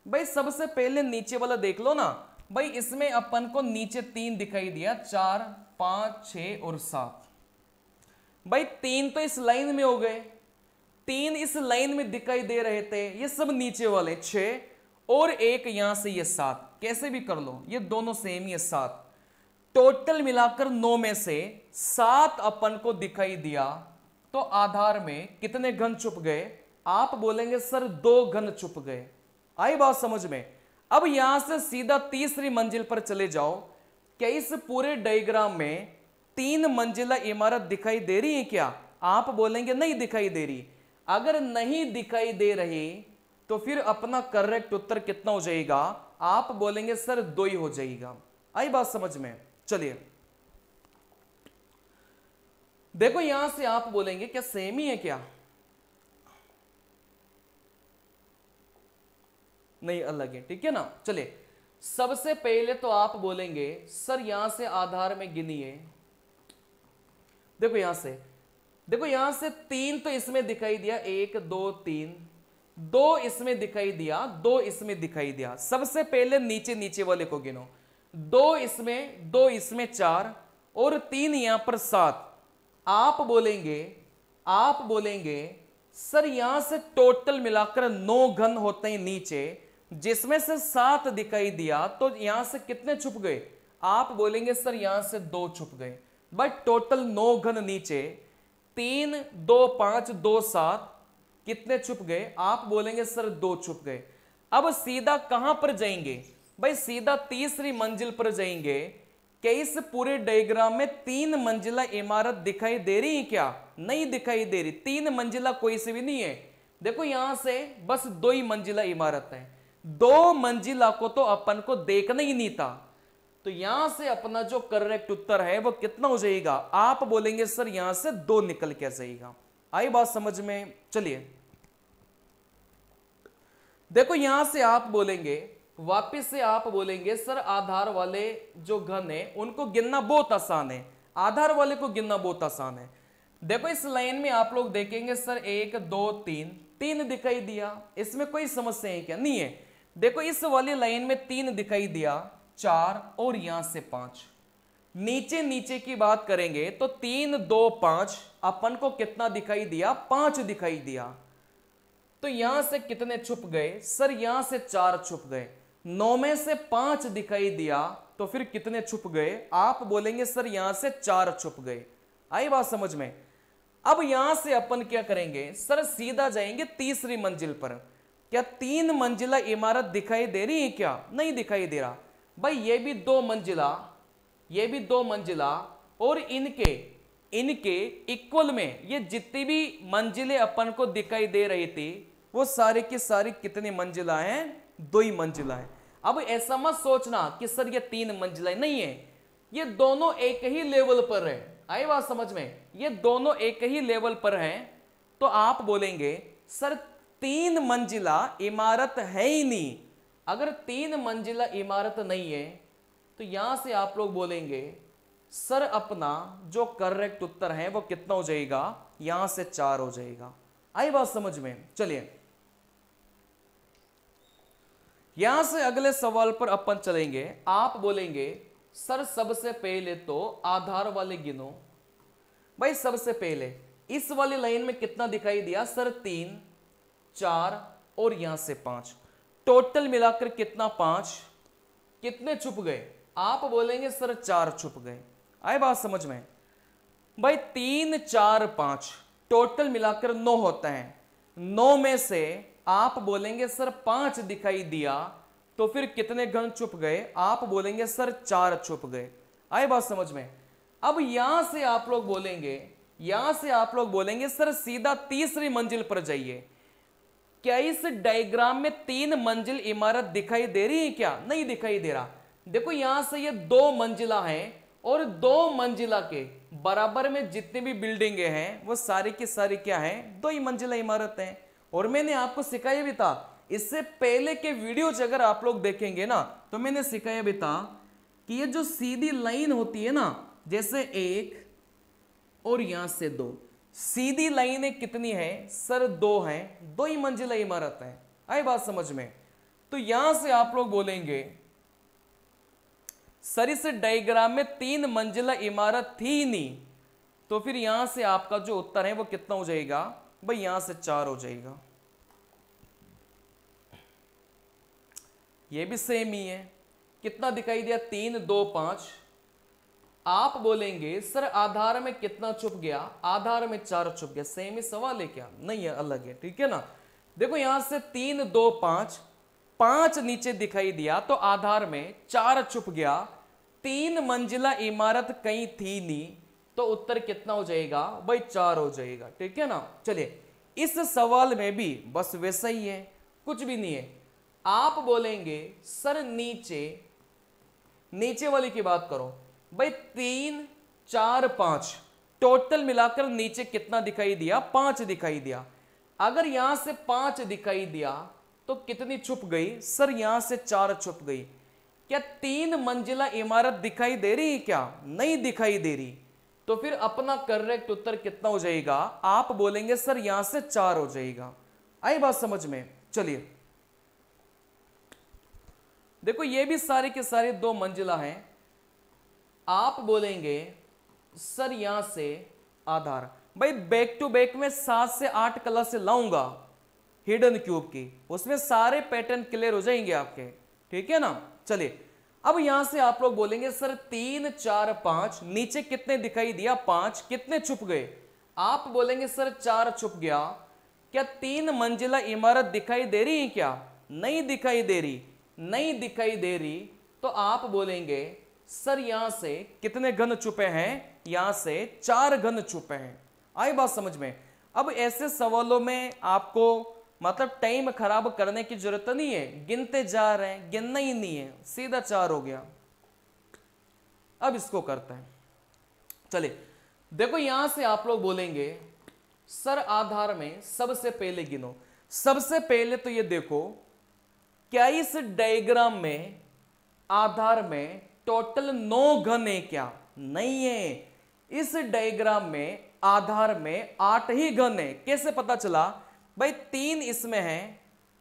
भाई, सबसे पहले नीचे वाला देख लो ना भाई, इसमें अपन को नीचे 3 दिखाई दिया, 4, 5, 6 और 7। भाई 3 तो इस लाइन में हो गए, 3 इस लाइन में दिखाई दे रहे थे, ये सब नीचे वाले 6 और एक यहां से ये 7, कैसे भी कर लो, ये दोनों सेम ही है 7। टोटल मिलाकर 9 में से 7 अपन को दिखाई दिया, तो आधार में कितने घन छुप गए, आप बोलेंगे सर 2 घन छुप गए। आई बात समझ में। अब यहां से सीधा तीसरी मंजिल पर चले जाओ, क्या इस पूरे डायग्राम में 3 मंजिला इमारत दिखाई दे रही है क्या, आप बोलेंगे नहीं दिखाई दे रही। अगर नहीं दिखाई दे रही तो फिर अपना करेक्ट उत्तर कितना हो जाएगा, आप बोलेंगे सर 2 ही हो जाएगा। आई बात समझ में। चलिए देखो, यहां से आप बोलेंगे क्या सेम ही है क्या, नहीं अलग है। ठीक है ना, चलिए सबसे पहले तो आप बोलेंगे सर यहां से आधार में गिनिए। देखो यहां से, देखो यहां से 3 तो इसमें दिखाई दिया, 1 2 3, 2 इसमें दिखाई दिया, 2 इसमें दिखाई दिया। सबसे पहले नीचे नीचे वाले को गिनो, 2 इसमें, 2 इसमें 4 और 3 यहां पर 7। आप बोलेंगे सर यहां से टोटल मिलाकर 9 घन होते हैं नीचे, जिसमें से 7 दिखाई दिया, तो यहां से कितने छुप गए, आप बोलेंगे सर यहां से 2 छुप गए। बट टोटल 9 घन नीचे, 3 2 5 2 7, कितने छुप गए, आप बोलेंगे सर 2 छुप गए। अब सीधा कहां पर जाएंगे भाई, सीधा तीसरी मंजिल पर जाएंगे। क्या इस पूरे डायग्राम में 3 मंजिला इमारत दिखाई दे रही है क्या, नहीं दिखाई दे रही, 3 मंजिला कोई से भी नहीं है। देखो यहां से बस 2 ही मंजिला इमारत है, 2 मंजिला को तो अपन को देखना ही नहीं था, तो यहां से अपना जो करेक्ट उत्तर है वो कितना हो जाएगा, आप बोलेंगे सर यहां से 2 निकल के जाएगा। आई बात समझ में। चलिए देखो यहां से आप बोलेंगे, वापिस से आप बोलेंगे सर आधार वाले जो घन है उनको गिनना बहुत आसान है, आधार वाले को गिनना बहुत आसान है। देखो इस लाइन में आप लोग देखेंगे सर 1 2 3, 3 दिखाई दिया, इसमें कोई समस्या है क्या, नहीं है। देखो इस वाली लाइन में 3 दिखाई दिया, 4 और यहां से 5। नीचे नीचे की बात करेंगे तो 3 2 5, अपन को कितना दिखाई दिया, 5 दिखाई दिया। तो यहां से कितने छुप गए सर, यहां से 4 छुप गए। 9 में से 5 दिखाई दिया, तो फिर कितने छुप गए, आप बोलेंगे सर यहां से 4 छुप गए। आई बात समझ में। अब यहां से अपन क्या करेंगे सर, सीधा जाएंगे तीसरी मंजिल पर। क्या 3 मंजिला इमारत दिखाई दे रही है क्या, नहीं दिखाई दे रहा। भाई ये भी 2 मंजिला, ये भी 2 मंजिला, और इनके इक्वल में ये जितनी भी मंजिलें अपन को दिखाई दे रही थी वो सारी की सारी कितनी मंजिला हैं, 2 ही मंजिला है। अब ऐसा मत सोचना कि सर ये 3 मंजिला नहीं है, ये दोनों एक ही लेवल पर है। आई बात समझ में, ये दोनों एक ही लेवल पर हैं। तो आप बोलेंगे सर 3 मंजिला इमारत है ही नहीं। अगर 3 मंजिला इमारत नहीं है तो यहां से आप लोग बोलेंगे सर अपना जो करेक्ट उत्तर है वो कितना हो जाएगा, यहां से 4 हो जाएगा। आई बात समझ में? चलिए यहां से अगले सवाल पर अपन चलेंगे। आप बोलेंगे सर सबसे पहले तो आधार वाले गिनो। भाई सबसे पहले इस वाली लाइन में कितना दिखाई दिया सर, 3 4 और यहां से 5, टोटल मिलाकर कितना 5। कितने छुप गए? आप बोलेंगे सर 4 छुप गए। आए बात समझ में? भाई 3 4 5 टोटल मिलाकर 9 होता है। 9 में से आप बोलेंगे सर 5 दिखाई दिया, तो फिर कितने घन छुप गए? आप बोलेंगे सर 4 छुप गए। आए बात समझ में? अब यहां से आप लोग बोलेंगे सर सीधा तीसरी मंजिल पर जाइए। क्या इस डायग्राम में 3 मंजिल इमारत दिखाई दे रही है क्या? नहीं दिखाई दे रहा। देखो यहां से ये 2 मंजिला है और 2 मंजिला के बराबर में जितनी भी बिल्डिंगें हैं वो सारी की सारी क्या है, 2 ही मंजिला इमारत हैं। और मैंने आपको सिखाया भी था इससे पहले के वीडियो अगर आप लोग देखेंगे ना, तो मैंने सिखाया भी था कि ये जो सीधी लाइन होती है ना, जैसे 1 और यहां से 2, सीधी लाइनें कितनी है सर? 2 हैं, 2 ही मंजिला इमारत है। आई बात समझ में? तो यहां से आप लोग बोलेंगे सर इस डायग्राम में 3 मंजिला इमारत थी ही नहीं, तो फिर यहां से आपका जो उत्तर है वो कितना हो जाएगा? भाई यहां से 4 हो जाएगा। ये भी सेम ही है। कितना दिखाई दिया? 3 2 5। आप बोलेंगे सर आधार में कितना छुप गया? आधार में 4 छुप गया। सेम ही सवाल है क्या? नहीं है, अलग है। ठीक है ना? देखो यहां से 3 2 5, 5 नीचे दिखाई दिया तो आधार में 4 छुप गया। 3 मंजिला इमारत कहीं थी नहीं, तो उत्तर कितना हो जाएगा? भाई 4 हो जाएगा। ठीक है ना? चलिए इस सवाल में भी बस वैसा ही है, कुछ भी नहीं है। आप बोलेंगे सर नीचे वाली की बात करो। भाई 3 4 5 टोटल मिलाकर नीचे कितना दिखाई दिया? 5 दिखाई दिया। अगर यहां से 5 दिखाई दिया तो कितनी छुप गई सर? यहां से 4 छुप गई। क्या 3 मंजिला इमारत दिखाई दे रही है क्या? नहीं दिखाई दे रही। तो फिर अपना करेक्ट उत्तर कितना हो जाएगा? आप बोलेंगे सर यहां से 4 हो जाएगा। आई बात समझ में? चलिए देखो ये भी सारे के सारे 2 मंजिला हैं। आप बोलेंगे सर यहां से आधार। भाई बैक टू बैक में 7 से 8 क्लास लाऊंगा हिडन क्यूब की, उसमें सारे पैटर्न क्लियर हो जाएंगे आपके। ठीक है ना? चलिए अब यहां से आप लोग बोलेंगे सर 3 4 5 नीचे कितने दिखाई दिया? 5। कितने छुप गए? आप बोलेंगे सर 4 छुप गया। क्या 3 मंजिला इमारत दिखाई दे रही है क्या? नहीं दिखाई दे रही। नहीं दिखाई दे रही तो आप बोलेंगे सर यहां से कितने घन छुपे हैं? यहां से 4 घन छुपे हैं। आई बात समझ में? अब ऐसे सवालों में आपको मतलब टाइम खराब करने की जरूरत नहीं है, गिनते जा रहे हैं, गिनना ही नहीं है, सीधा 4 हो गया। अब इसको करते हैं। चलिए देखो यहां से आप लोग बोलेंगे सर आधार में सबसे पहले गिनो। सबसे पहले तो ये देखो क्या इस डायग्राम में आधार में टोटल 9 घन है क्या? नहीं है। इस डायग्राम में आधार में 8 ही घन है। कैसे पता चला? भाई 3 इसमें है,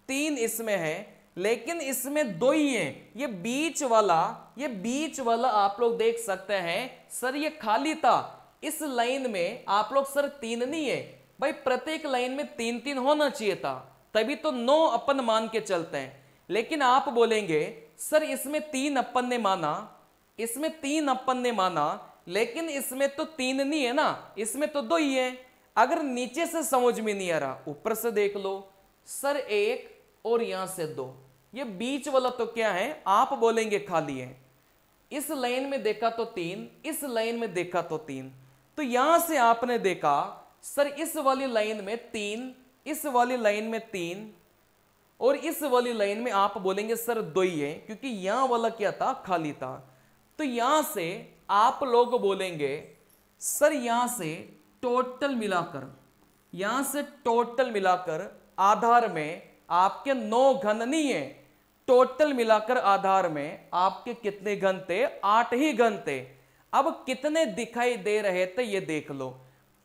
3 इसमें है, लेकिन इसमें 2 ही है। ये बीच वाला आप लोग देख सकते हैं सर ये खाली था। इस लाइन में आप लोग सर 3 नहीं है। भाई प्रत्येक लाइन में 3 3 होना चाहिए था, तभी तो 9 अपन मान के चलते हैं। लेकिन आप बोलेंगे सर इसमें 3 अपन ने माना, इसमें 3 अपन ने माना, लेकिन इसमें तो 3 नहीं है ना, इसमें तो 2 ही है। अगर नीचे से समझ में नहीं आ रहा, ऊपर से देख लो। सर 1 और यहां से 2, ये बीच वाला तो क्या है? आप बोलेंगे खाली है। इस लाइन में देखा तो 3, इस लाइन में देखा तो 3। तो यहां से आपने देखा सर इस वाली लाइन में 3, इस वाली लाइन में 3 और इस वाली लाइन में आप बोलेंगे सर 2 ही है, क्योंकि यहां वाला क्या था? खाली था। तो यहां से आप लोग बोलेंगे सर यहां से टोटल मिलाकर आधार में आपके 9 घन नहीं है, टोटल मिलाकर आधार में आपके कितने घन थे? 8 ही घन थे। अब कितने दिखाई दे रहे थे ये देख लो।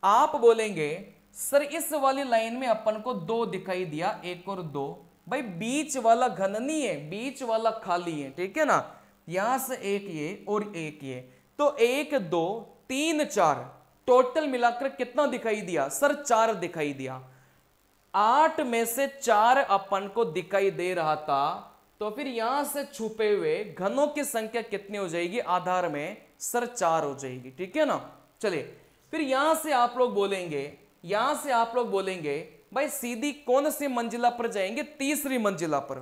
आप बोलेंगे सर इस वाली लाइन में अपन को 2 दिखाई दिया, 1 और 2। भाई बीच वाला घन नहीं है, बीच वाला खाली है, ठीक है ना। यहां से एक ये और एक ये, तो 1 2 3 4 टोटल मिलाकर कितना दिखाई दिया? सर 4 दिखाई दिया। 8 में से 4 अपन को दिखाई दे रहा था, तो फिर यहां से छुपे हुए घनों की संख्या कितनी हो जाएगी आधार में? सर 4 हो जाएगी, ठीक है ना। चलिए फिर यहां से आप लोग बोलेंगे भाई सीधी कौन सी मंजिला पर जाएंगे? तीसरी मंजिला पर।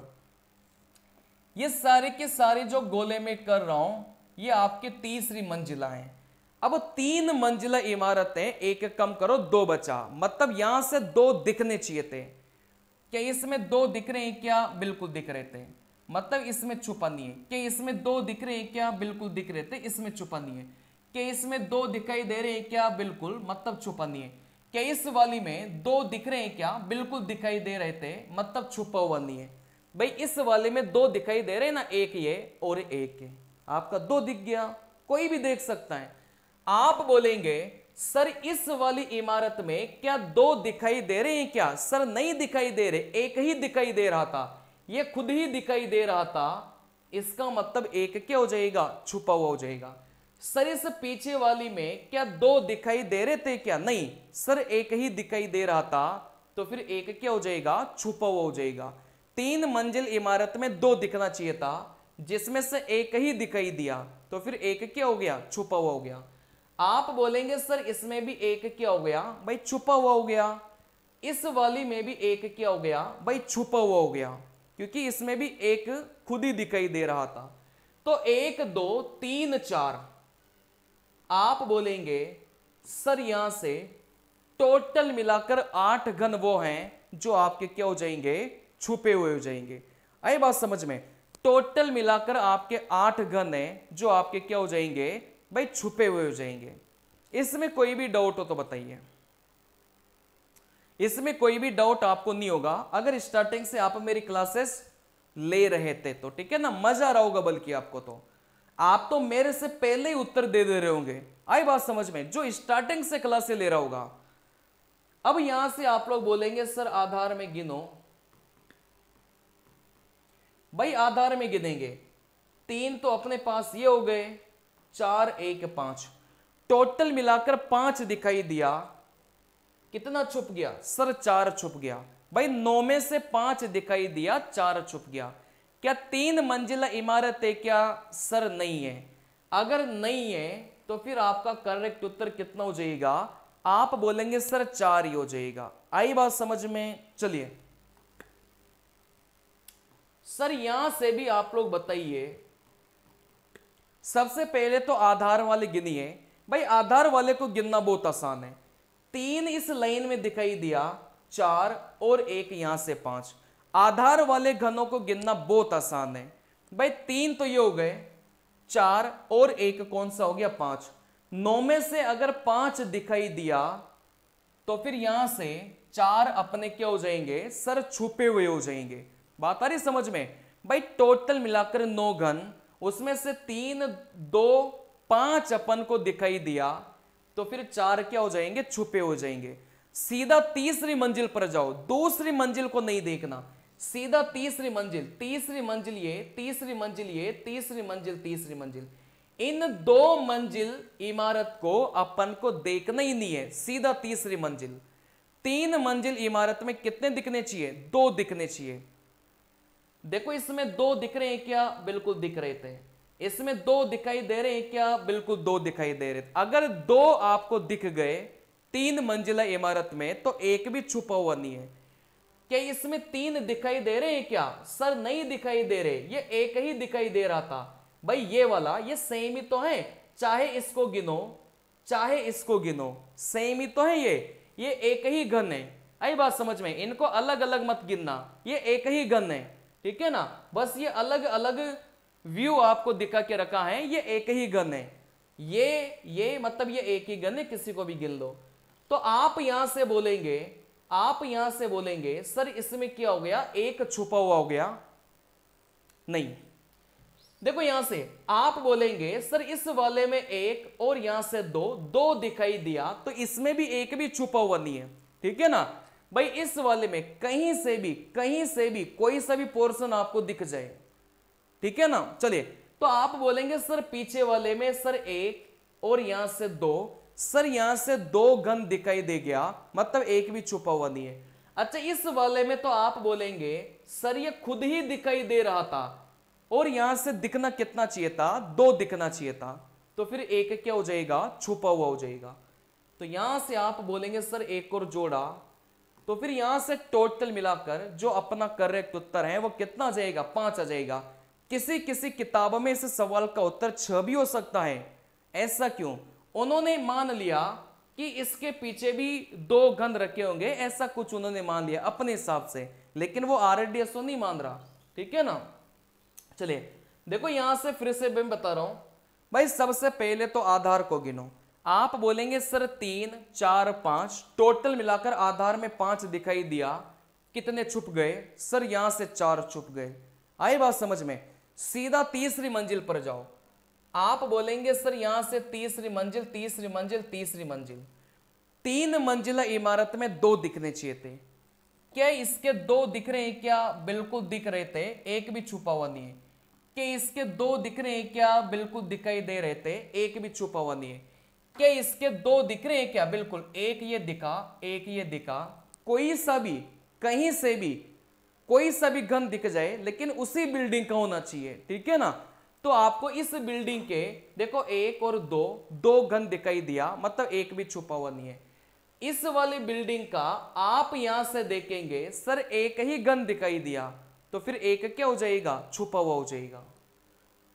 ये सारे के सारे जो गोले में कर रहा हूं ये आपके तीसरी मंजिला है। अब 3 मंजिला इमारतें, एक कम करो 2 बचा, मतलब यहां से 2 दिखने चाहिए थे। क्या इसमें 2 दिख रहे हैं क्या? बिल्कुल दिख रहे थे, मतलब इसमें छुपा नहीं है। क्या इसमें 2 दिख रहे हैं क्या? बिल्कुल दिख रहे थे, इसमें छुपा नहीं है। क्या इसमें 2 दिखाई दे रहे हैं क्या? बिल्कुल, मतलब छुपा नहीं है। क्या इस वाली में 2 दिख रहे हैं क्या? बिल्कुल दिखाई दे रहे थे, मतलब छुपा हुआ नहीं है। भाई इस वाले में 2 दिखाई दे रहे हैं ना, एक ये और एक ये, आपका 2 दिख गया, कोई भी देख सकता है। आप बोलेंगे सर इस वाली इमारत में क्या 2 दिखाई दे रहे हैं क्या? सर नहीं दिखाई दे रहे, एक ही दिखाई दे रहा था, ये खुद ही दिखाई दे रहा था। इसका मतलब एक क्या हो जाएगा? छुपा हुआ हो जाएगा। सर इस पीछे वाली में क्या 2 दिखाई दे रहे थे क्या? नहीं, सर एक ही दिखाई दे रहा था, तो फिर एक क्या हो जाएगा? छुपा हुआ हो जाएगा। 3 मंजिल इमारत में 2 दिखना चाहिए था, जिसमें से एक ही दिखाई दिया, तो फिर एक क्या हो गया? छुपा हुआ हो गया। आप बोलेंगे सर इसमें भी एक क्या हो गया? भाई छुपा हुआ हो गया। इस वाली में भी एक क्या हो गया? भाई छुपा हुआ हो गया, क्योंकि इसमें भी एक खुद ही दिखाई दे रहा था। तो 1 2 3 4। आप बोलेंगे सर यहां से टोटल मिलाकर 8 घन वो हैं जो आपके क्या हो जाएंगे? छुपे हुए हो जाएंगे। आई बात समझ में? टोटल मिलाकर आपके 8 घन हैं जो आपके क्या हो जाएंगे? भाई छुपे हुए हो जाएंगे। इसमें कोई भी डाउट हो तो बताइए। इसमें कोई भी डाउट आपको नहीं होगा अगर स्टार्टिंग से आप मेरी क्लासेस ले रहे थे तो, ठीक है ना। मजा आ रहा होगा, बल्कि आपको तो आप तो मेरे से पहले ही उत्तर दे रहे होंगे। आई बात समझ में? जो स्टार्टिंग से क्लासेस ले रहा होगा। अब यहां से आप लोग बोलेंगे सर आधार में गिनो। भाई आधार में गिनेंगे, 3 तो अपने पास ये हो गए, 4 1 5, टोटल मिलाकर 5 दिखाई दिया। कितना छुप गया? सर 4 छुप गया। भाई 9 में से 5 दिखाई दिया, 4 छुप गया। क्या 3 मंजिला इमारत है क्या? सर नहीं है। अगर नहीं है तो फिर आपका करेक्ट उत्तर कितना हो जाएगा? आप बोलेंगे सर 4 ही हो जाएगा। आई बात समझ में? चलिए सर यहां से भी आप लोग बताइए। सबसे पहले तो आधार वाले गिनिए। भाई आधार वाले को गिनना बहुत आसान है। 3 इस लाइन में दिखाई दिया, 4 और 1 यहां से 5। आधार वाले घनों को गिनना बहुत आसान है। भाई 3 तो ये हो गए, 4 और 1 कौन सा हो गया? 5। 9 में से अगर 5 दिखाई दिया तो फिर यहां से 4 अपने क्या हो जाएंगे? सर छुपे हुए हो जाएंगे। बात आ रही समझ में? भाई टोटल मिलाकर 9 घन, उसमें से 3 2 5 अपन को दिखाई दिया, तो फिर 4 क्या हो जाएंगे? छुपे हो जाएंगे। सीधा तीसरी मंजिल पर जाओ, दूसरी मंजिल को नहीं देखना, सीधा तीसरी मंजिल। तीसरी मंजिल ये, तीसरी मंजिल ये, तीसरी मंजिल, तीसरी मंजिल। इन 2 मंजिल इमारत को अपन को देखना ही नहीं है, सीधा तीसरी मंजिल। 3 मंजिल इमारत में कितने दिखने चाहिए? 2 दिखने चाहिए। देखो इसमें 2 दिख रहे हैं क्या? बिल्कुल दिख रहे थे। इसमें 2 दिखाई दे रहे हैं क्या? बिल्कुल 2 दिखाई दे रहे थे। अगर 2 आपको दिख गए 3 मंजिला इमारत में, तो एक भी छुपा हुआ नहीं है। क्या इसमें 3 दिखाई दे रहे हैं क्या? सर नहीं दिखाई दे रहे, ये एक ही दिखाई दे रहा था। भाई ये वाला ये सेम ही तो है, चाहे इसको गिनो चाहे इसको गिनो, सेम ही तो है। ये एक ही घन है। आई बात समझ में? इनको अलग अलग मत गिनना, ये एक ही घन है, ठीक है ना। बस ये अलग अलग व्यू आपको दिखा के रखा है, ये एक ही घन है। ये मतलब ये एक ही घन है, किसी को भी गिन लो। तो आप यहां से बोलेंगे सर इसमें क्या हो गया? एक छुपा हुआ हो गया, नहीं। देखो यहां से आप बोलेंगे सर इस वाले में एक और यहां से दो, दो दिखाई दिया तो इसमें भी एक भी छुपा हुआ नहीं है, ठीक है ना भाई। इस वाले में कहीं से भी कोई सा भी पोर्शन आपको दिख जाए, ठीक है ना। चलिए तो आप बोलेंगे सर पीछे वाले में सर एक और यहां से दो, सर यहां से दो घन दिखाई दे गया, मतलब एक भी छुपा हुआ नहीं है। अच्छा इस वाले में तो आप बोलेंगे सर ये खुद ही दिखाई दे रहा था और यहां से दिखना कितना चाहिए था, दो दिखना चाहिए था, तो फिर एक क्या हो जाएगा, छुपा हुआ हो जाएगा। तो यहां से आप बोलेंगे सर एक और जोड़ा, तो फिर यहां से टोटल मिलाकर जो अपना करेक्ट उत्तर है वो कितना आ जाएगा, 5 आ जाएगा। किसी किसी किताबों में इस सवाल का उत्तर 6 भी हो सकता है। ऐसा क्यों, उन्होंने मान लिया कि इसके पीछे भी दो घन रखे होंगे, ऐसा कुछ उन्होंने मान लिया अपने हिसाब से, लेकिन वो RDSO नहीं मान रहा, ठीक है ना। चलिए देखो यहां से फिर से मैं बता रहा हूं भाई, सबसे पहले तो आधार को गिनो। आप बोलेंगे सर 3 4 5, टोटल मिलाकर आधार में 5 दिखाई दिया, कितने छुप गए, सर यहां से 4 छुप गए। आई बात समझ में। सीधा तीसरी मंजिल पर जाओ, आप बोलेंगे सर यहां से तीसरी मंजिल, तीसरी मंजिल, तीसरी मंजिल, 3 मंजिला इमारत में 2 दिखने चाहिए थे। क्या इसके 2 दिख रहे हैं क्या, बिल्कुल दिख रहे थे, एक भी छुपा हुआ नहीं है। क्या इसके 2 दिख रहे हैं क्या, बिल्कुल दिखाई दे रहे थे, एक भी छुपा हुआ नहीं है। क्या इसके 2 दिख रहे हैं क्या, बिल्कुल, एक ये दिखा, एक ये दिखा। कोई सा भी कहीं से भी कोई सा भी घन दिख जाए, लेकिन उसी बिल्डिंग का होना चाहिए, ठीक है ना। तो आपको इस बिल्डिंग के देखो 1 और 2 घन दिखाई दिया, मतलब एक भी छुपा हुआ नहीं है। इस वाली बिल्डिंग का आप यहां से देखेंगे सर एक ही घन दिखाई दिया, तो फिर एक क्या हो जाएगा, छुपा हुआ हो जाएगा।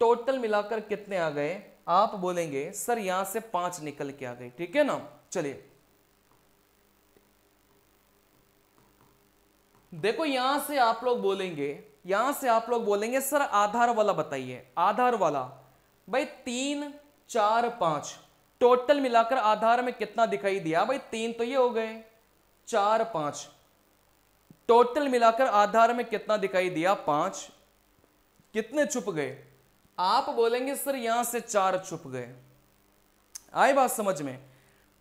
टोटल मिलाकर कितने आ गए, आप बोलेंगे सर यहां से 5 निकल के आ गए, ठीक है ना। चलिए देखो यहां से आप लोग बोलेंगे सर आधार वाला बताइए, आधार वाला। भाई 3 4 5 टोटल मिलाकर आधार में कितना दिखाई दिया, भाई 3 तो ये हो गए, 4 5 टोटल मिलाकर आधार में कितना दिखाई दिया, 5, कितने छुप गए। आप बोलेंगे सर यहां से 4 छुप गए। आई बात समझ में।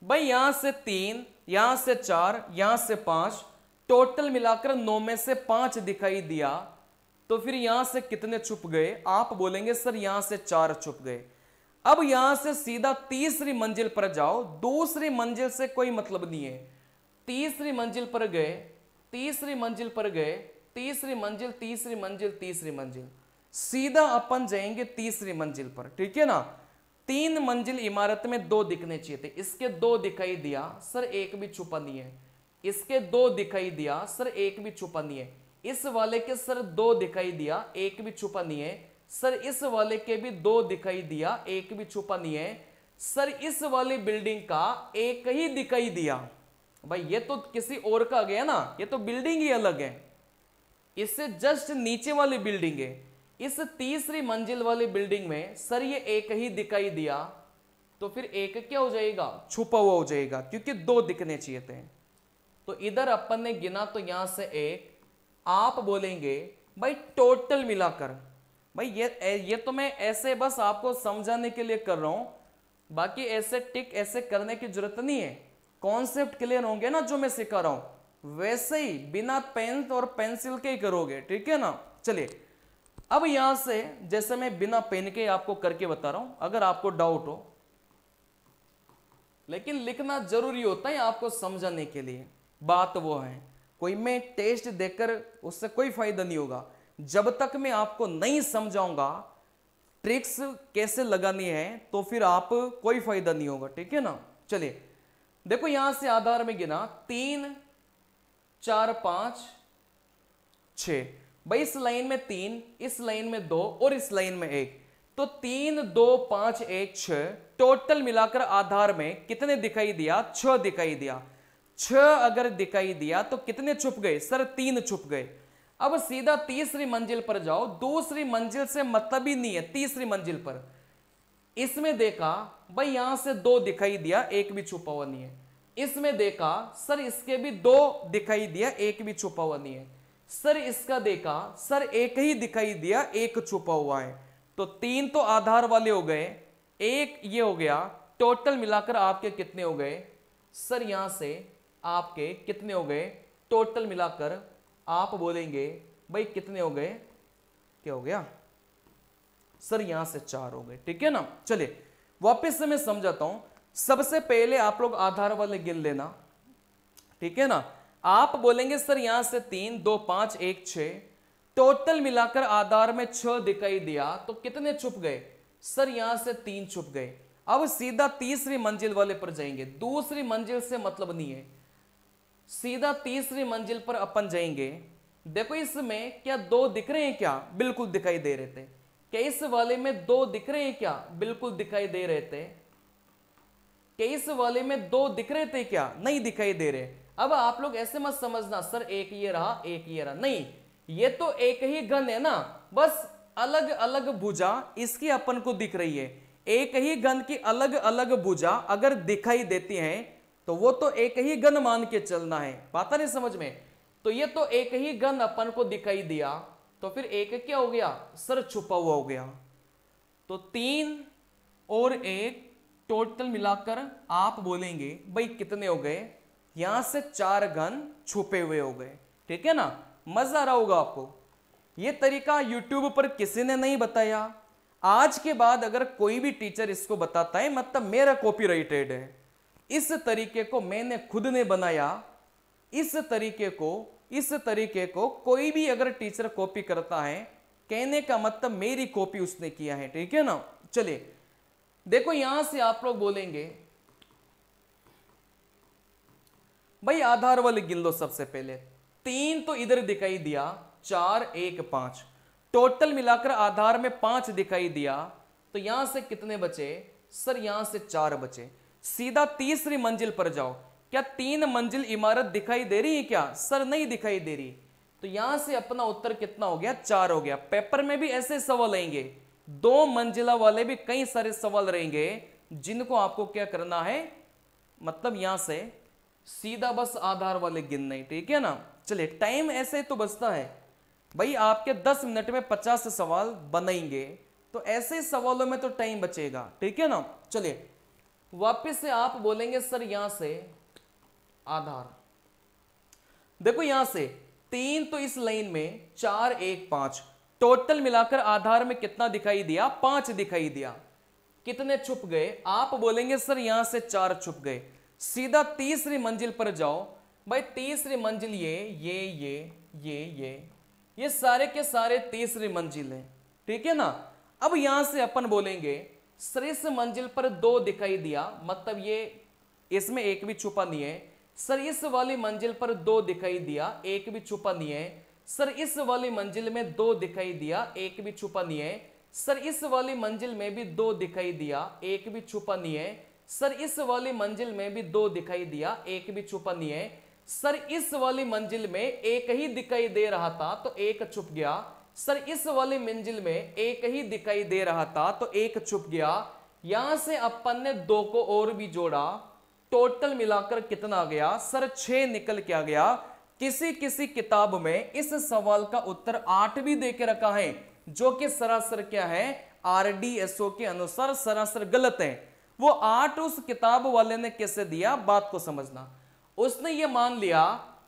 भाई यहां से 3, यहां से 4, यहां से 5, टोटल मिलाकर 9 में से 5 दिखाई दिया, तो फिर यहां से कितने छुप गए। आप बोलेंगे सर यहां से 4 छुप गए। अब यहां से सीधा तीसरी मंजिल पर जाओ, दूसरी मंजिल से कोई मतलब नहीं है। तीसरी मंजिल पर गए, तीसरी मंजिल पर गए, तीसरी मंजिल, तीसरी मंजिल, तीसरी मंजिल, सीधा अपन जाएंगे तीसरी मंजिल पर, ठीक है ना। 3 मंजिल इमारत में 2 दिखने चाहिए थे, इसके 2 दिखाई दिया, सर एक भी छुपा नहीं है। इसके 2 दिखाई दिया, सर एक भी छुपा नहीं है। इस वाले के सर 2 दिखाई दिया, एक भी छुपा नहीं है। सर इस वाले के भी 2 दिखाई दिया, एक भी छुपा नहीं है। सर इस वाली बिल्डिंग का एक ही दिखाई दिया। भाई ये तो किसी और का गया ना, ये तो बिल्डिंग ही अलग है। इससे जस्ट नीचे वाली बिल्डिंग है, इस तीसरी मंजिल वाली बिल्डिंग में सर ये एक ही दिखाई दिया, तो फिर एक क्या हो जाएगा, छुपा हुआ हो जाएगा, क्योंकि 2 दिखने चाहिए थे। तो इधर अपन ने गिना तो यहां से 1। आप बोलेंगे भाई टोटल मिलाकर, भाई ये तो मैं ऐसे बस आपको समझाने के लिए कर रहा हूं, बाकी ऐसे टिक ऐसे करने की जरूरत नहीं है। कॉन्सेप्ट क्लियर होंगे ना जो मैं सिखा रहा हूं, वैसे ही बिना पेन और पेंसिल के ही करोगे, ठीक है ना। चलिए अब यहां से जैसे मैं बिना पेन के आपको करके बता रहा हूं, अगर आपको डाउट हो, लेकिन लिखना जरूरी होता है आपको समझाने के लिए। बात वो है, कोई मैं टेस्ट देकर उससे कोई फायदा नहीं होगा जब तक मैं आपको नहीं समझाऊंगा ट्रिक्स कैसे लगानी है, तो फिर आप कोई फायदा नहीं होगा, ठीक है ना। चलिए देखो यहां से आधार में गिना 3 4 5 6। भाई इस लाइन में 3, इस लाइन में 2 और इस लाइन में 1, तो 3 2 5 1 6 टोटल मिलाकर आधार में कितने दिखाई दिया, 6 दिखाई दिया। 6 अगर दिखाई दिया तो कितने छुप गए, सर 3 छुप गए। अब सीधा तीसरी मंजिल पर जाओ, दूसरी मंजिल से मतलब ही नहीं है, तीसरी मंजिल पर इसमें देखा भाई यहां से 2 दिखाई दिया, एक भी छुपा हुआ नहीं है। इसमें देखा सर इसके भी 2 दिखाई दिया, एक भी छुपा हुआ नहीं है। सर इसका देखा, सर एक ही दिखाई दिया, एक छुपा हुआ है। तो 3 तो आधार वाले हो गए, एक ये हो गया, टोटल मिलाकर आपके कितने हो गए सर? यहां से आपके कितने हो गए टोटल मिलाकर? आप बोलेंगे भाई कितने हो गए, क्या हो गया सर? यहां से 4 हो गए, ठीक है ना। चलिए वापस से मैं समझाता हूं। सबसे पहले आप लोग आधार वाले गिन लेना, ठीक है ना। आप बोलेंगे सर यहां से 3 2 5 1 6, टोटल मिलाकर आधार में 6 दिखाई दिया, तो कितने छुप गए सर? यहां से 3 छुप गए। अब सीधा तीसरी मंजिल वाले पर जाएंगे, दूसरी मंजिल से मतलब नहीं है, सीधा तीसरी मंजिल पर अपन जाएंगे। देखो इसमें क्या 2 दिख रहे हैं क्या? बिल्कुल दिखाई दे रहे थे। क्या इस वाले में 2 दिख रहे हैं क्या? बिल्कुल दिखाई दे रहे थे। क्या इस वाले में 2 दिख रहे थे क्या? नहीं दिखाई दे रहे। अब आप लोग ऐसे मत समझना सर एक ये रहा एक ये रहा, नहीं, ये तो एक ही घन है ना, बस अलग अलग भुजा इसकी अपन को दिख रही है। एक ही घन की अलग अलग भुजा अगर दिखाई देती हैं तो वो तो एक ही घन मान के चलना है। बात नहीं समझ में? तो ये तो एक ही घन अपन को दिखाई दिया, तो फिर एक क्या हो गया सर? छुपा हुआ हो गया। तो 3 और 1 टोटल मिलाकर आप बोलेंगे भाई कितने हो गए? यहां से 4 घन छुपे हुए हो गए, ठीक है ना। मजा आ रहा होगा आपको। यह तरीका यूट्यूब पर किसी ने नहीं बताया। आज के बाद अगर कोई भी टीचर इसको बताता है मतलब मेरा कॉपीराइटेड है। इस तरीके को मैंने खुद ने बनाया। इस तरीके को कोई भी अगर टीचर कॉपी करता है, कहने का मतलब मेरी कॉपी उसने किया है, ठीक है ना। चलिए देखो यहां से आप लोग बोलेंगे भाई आधार वाले गिन लो। सबसे पहले 3 तो इधर दिखाई दिया, 4 1 5, टोटल मिलाकर आधार में 5 दिखाई दिया, तो यहां से कितने बचे सर? यहां से 4 बचे। सीधा तीसरी मंजिल पर जाओ। क्या 3 मंजिल इमारत दिखाई दे रही है क्या सर? नहीं दिखाई दे रही। तो यहां से अपना उत्तर कितना हो गया? 4 हो गया। पेपर में भी ऐसे सवाल आएंगे, 2 मंजिला वाले भी कई सारे सवाल रहेंगे जिनको आपको क्या करना है, मतलब यहां से सीधा बस आधार वाले गिनना, ठीक है ना। चलिए टाइम ऐसे तो बचता है भाई, आपके 10 मिनट में 50 सवाल बनेंगे, तो ऐसे सवालों में तो टाइम बचेगा, ठीक है ना। चलिए वापस से आप बोलेंगे सर यहां से आधार। देखो यहां से 3 तो इस लाइन में, 4 1 5, टोटल मिलाकर आधार में कितना दिखाई दिया? 5 दिखाई दिया। कितने छुप गए? आप बोलेंगे सर यहां से 4 छुप गए। सीधा तीसरी मंजिल पर जाओ भाई। तीसरी मंजिल ये सारे के सारे तीसरी मंजिल है, ठीक है ना। अब यहां से अपन बोलेंगे सर इस मंजिल पर 2 दिखाई दिया, मतलब ये इसमें एक भी छुपा नहीं है। सर इस वाली मंजिल पर 2 दिखाई दिया, एक भी छुपा नहीं है। सर इस वाली मंजिल में 2 दिखाई दिया, एक भी छुपा नहीं है। सर इस वाली मंजिल में भी 2 दिखाई दिया, एक भी छुपा नहीं है। सर इस वाली मंजिल में भी 2 दिखाई दिया, एक भी छुपा नहीं है। सर इस वाली मंजिल में एक ही दिखाई दे रहा था तो एक छुप गया। सर इस वाली मंजिल में एक ही दिखाई दे रहा था तो एक छुप गया। यहां से अपन ने 2 को और भी जोड़ा, टोटल मिलाकर कितना आ गया सर? 6 निकल के आ गया। किसी किसी किताब में इस सवाल का उत्तर 8 भी दे के रखा है, जो कि सरासर क्या है? RDSO के अनुसार सरासर गलत है। वो 8 उस किताब वाले ने कैसे दिया, बात को समझना। उसने ये मान लिया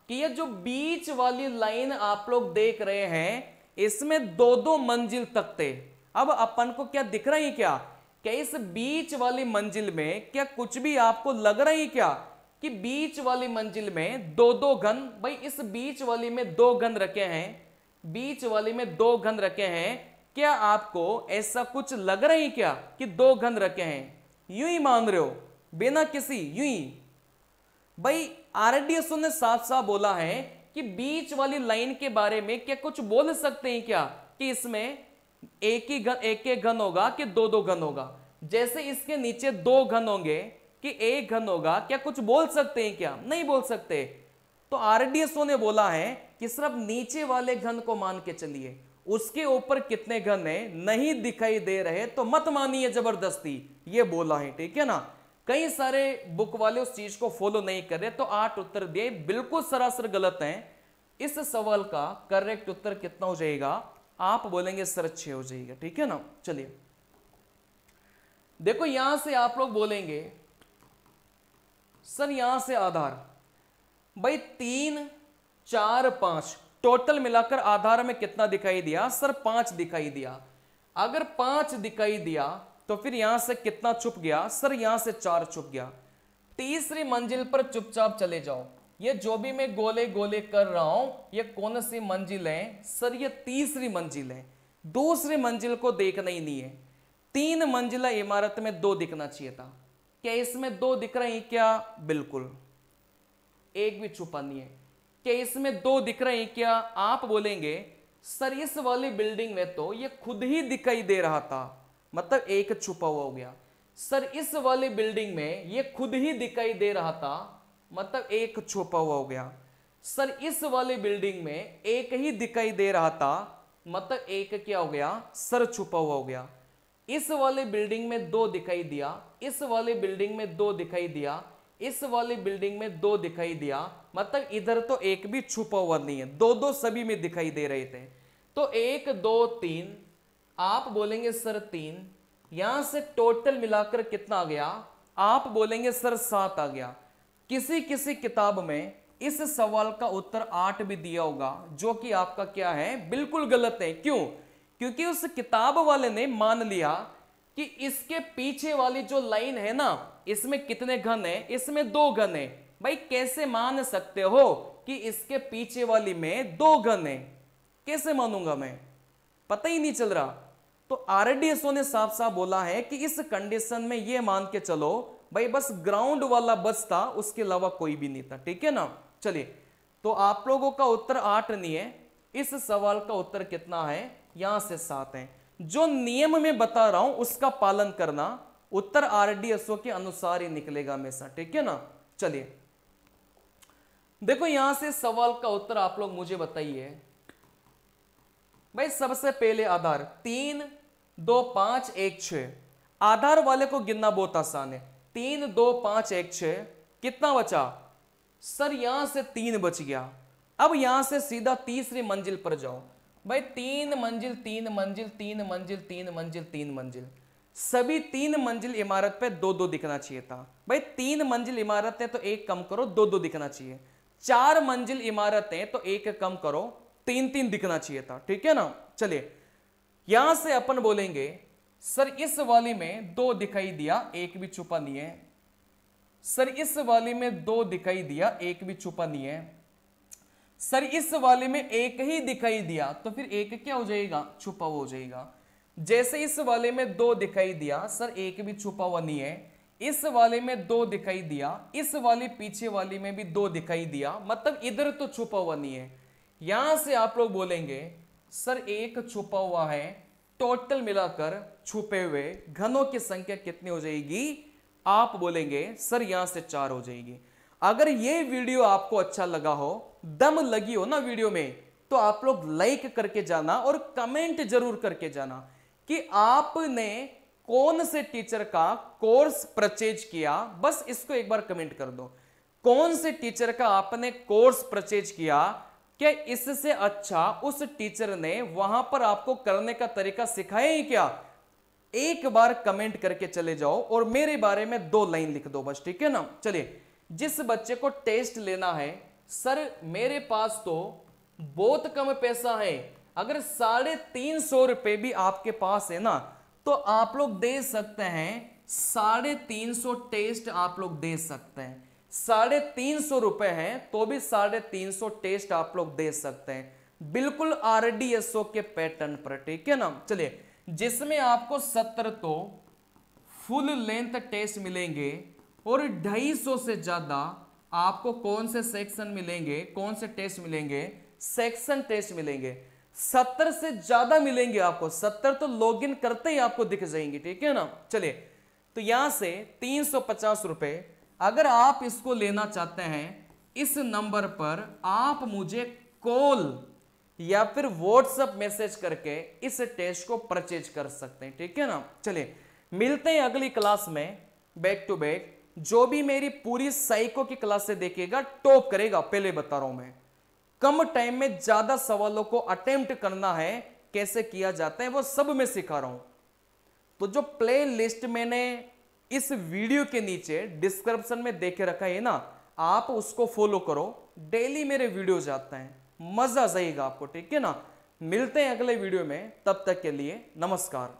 कि ये जो बीच वाली लाइन आप लोग देख रहे हैं, इसमें 2-2 मंजिल तक थे। अब अपन को क्या दिख रहा है क्या इस बीच वाली मंजिल में क्या कुछ भी आपको लग रहा है क्या कि बीच वाली मंजिल में 2-2 घन? भाई इस बीच वाली में 2 घन रखे हैं, बीच वाली में 2 घन रखे हैं। क्या आपको ऐसा कुछ लग रहा है क्या कि 2 घन रखे हैं? यूं ही मान रहे हो बिना किसी, यूं ही। भाई RDSO ने साफ साफ बोला है कि बीच वाली लाइन के बारे में क्या कुछ बोल सकते हैं क्या कि इसमें एक घन होगा कि 2-2 घन होगा? जैसे इसके नीचे 2 घन होंगे कि 1 घन होगा, क्या कुछ बोल सकते हैं क्या? नहीं बोल सकते। तो RDSO ने बोला है कि सिर्फ नीचे वाले घन को मान के चलिए, उसके ऊपर कितने घन है नहीं दिखाई दे रहे तो मत मानिए जबरदस्ती, ये बोला है, ठीक है ना। कई सारे बुक वाले उस चीज को फॉलो नहीं कर रहे तो 8 उत्तर दिए बिल्कुल सरासर गलत हैं। इस सवाल का करेक्ट उत्तर कितना हो जाएगा? आप बोलेंगे सर 6 हो जाएगा, ठीक है ना। चलिए देखो यहां से आप लोग बोलेंगे सर यहां से आधार, भाई 3 4 5 टोटल मिलाकर आधार में कितना दिखाई दिया? सर 5 दिखाई दिया। अगर 5 दिखाई दिया तो फिर यहां से कितना छुप गया? सर यहां से 4 छुप गया। तीसरी मंजिल पर चुपचाप चले जाओ। ये जो भी मैं गोले गोले कर रहा हूं ये कौन सी मंजिल है? सर ये तीसरी मंजिल है। दूसरी मंजिल को देखना ही नहीं है। 3 मंजिला इमारत में 2 दिखना चाहिए था। क्या इसमें 2 दिख रहे हैं क्या? बिल्कुल, एक भी छुपा नहीं है। क्या इसमें 2 दिख रहे हैं क्या? आप बोलेंगे सर इस वाली बिल्डिंग में तो ये खुद ही दिखाई दे रहा था, मतलब एक छुपा हुआ हो गया। सर इस वाली बिल्डिंग में ये खुद ही दिखाई दे रहा था, मतलब एक छुपा हुआ हो गया। सर इस वाली बिल्डिंग में एक ही दिखाई दे रहा था, मतलब एक क्या हो गया? सर छुपा हुआ हो गया। इस वाली बिल्डिंग में 2 दिखाई दिया, इस वाली बिल्डिंग में 2 दिखाई दिया, इस वाली बिल्डिंग में 2 दिखाई दिया, मतलब इधर तो एक भी छुपा हुआ नहीं है, 2 सभी में दिखाई दे रहे थे। तो 1 2 3, आप बोलेंगे सर 3। यहां से टोटल मिलाकर कितना आ गया? आप बोलेंगे सर 7 आ गया। किसी किसी किताब में इस सवाल का उत्तर 8 भी दिया होगा, जो कि आपका क्या है? बिल्कुल गलत है। क्यों? क्योंकि उस किताब वाले ने मान लिया कि इसके पीछे वाली जो लाइन है ना, इसमें कितने घन है? इसमें 2 घन है। भाई कैसे मान सकते हो कि इसके पीछे वाली में 2 घन है? कैसे मानूंगा मैं? पता ही नहीं चल रहा। तो आरडीएसओ ने साफ साफ बोला है कि इस कंडीशन में यह मान के चलो भाई बस ग्राउंड वाला बस था, उसके अलावा कोई भी नहीं था, ठीक है ना। चलिए तो आप लोगों का उत्तर 8 नहीं है। इस सवाल का उत्तर कितना है? यहां से 7 है। जो नियम में बता रहा हूं उसका पालन करना, उत्तर आरडीएसओ के अनुसार ही निकलेगा हमेशा, ठीक है ना। चलिए देखो यहां से सवाल का उत्तर आप लोग मुझे बताइए। भाई सबसे पहले आधार 3 2 5 1 6। आधार वाले को गिनना बहुत आसान है। 3 2 5 1 6, कितना बचा? सर यहां से 3 बच गया। अब यहां से सीधा तीसरी मंजिल पर जाओ। भाई 3 मंजिल 3 मंजिल 3 मंजिल 3 मंजिल 3 मंजिल, सभी 3 मंजिल इमारत पे 2-2 दिखना चाहिए था। भाई 3 मंजिल इमारत है तो एक कम करो, 2-2 दिखना चाहिए। 4 मंजिल इमारत है तो एक कम करो, 3-3 दिखना चाहिए था, ठीक है ना। चलिए यहां से अपन बोलेंगे सर इस वाली में 2 दिखाई दिया, एक भी छुपा नहीं है। सर इस वाली में 2 दिखाई दिया, एक भी छुपा नहीं है। सर इस वाले में एक ही दिखाई दिया तो फिर एक क्या हो जाएगा? छुपा हुआ हो जाएगा। जैसे इस वाले में 2 दिखाई दिया, सर एक भी छुपा हुआ नहीं है। इस वाले में 2 दिखाई दिया, इस वाली पीछे वाली में भी 2 दिखाई दिया, मतलब इधर तो छुपा हुआ नहीं है। यहां से आप लोग बोलेंगे सर एक छुपा हुआ है। टोटल मिलाकर छुपे हुए घनों की संख्या कितनी हो जाएगी? आप बोलेंगे सर यहां से 4 हो जाएगी। अगर ये वीडियो आपको अच्छा लगा हो, दम लगी हो ना वीडियो में, तो आप लोग लाइक करके जाना और कमेंट जरूर करके जाना कि आपने कौन से टीचर का कोर्स परचेज किया। बस इसको एक बार कमेंट कर दो, कौन से टीचर का आपने कोर्स परचेज किया। क्या इससे अच्छा उस टीचर ने वहां पर आपको करने का तरीका सिखाया ही क्या? एक बार कमेंट करके चले जाओ और मेरे बारे में 2 लाइन लिख दो बस, ठीक है ना। चलिए जिस बच्चे को टेस्ट लेना है, सर मेरे पास तो बहुत कम पैसा है, अगर 350 रुपए भी आपके पास है ना तो आप लोग दे सकते हैं। 350 टेस्ट आप लोग दे सकते हैं। 350 रुपए हैं तो भी 350 टेस्ट आप लोग दे सकते हैं, बिल्कुल आरडीएसओ के पैटर्न पर, ठीक है ना। चलिए जिसमें आपको 70 तो फुल लेंथ टेस्ट मिलेंगे और 250 से ज्यादा आपको कौन से सेक्शन मिलेंगे? कौन से टेस्ट मिलेंगे? सेक्शन टेस्ट मिलेंगे। 70 से ज्यादा मिलेंगे आपको। 70 तो लॉगिन करते ही आपको दिख जाएंगे, ठीक है ना। चलिए तो यहां से 350 रुपए, अगर आप इसको लेना चाहते हैं इस नंबर पर आप मुझे कॉल या फिर व्हाट्सएप मैसेज करके इस टेस्ट को परचेज कर सकते हैं, ठीक है ना। चलिए मिलते हैं अगली क्लास में बैक टू बैक। जो भी मेरी पूरी साइको की क्लास से देखेगा टॉप करेगा, पहले बता रहा हूं मैं। कम टाइम में ज्यादा सवालों को अटेम्प्ट करना है, कैसे किया जाता है वो सब मैं सिखा रहा हूं। तो जो प्ले लिस्ट मैंने इस वीडियो के नीचे डिस्क्रिप्शन में देके रखा है ना, आप उसको फॉलो करो। डेली मेरे वीडियो जाते हैं, मजा जाएगा आपको, ठीक है ना। मिलते हैं अगले वीडियो में, तब तक के लिए नमस्कार।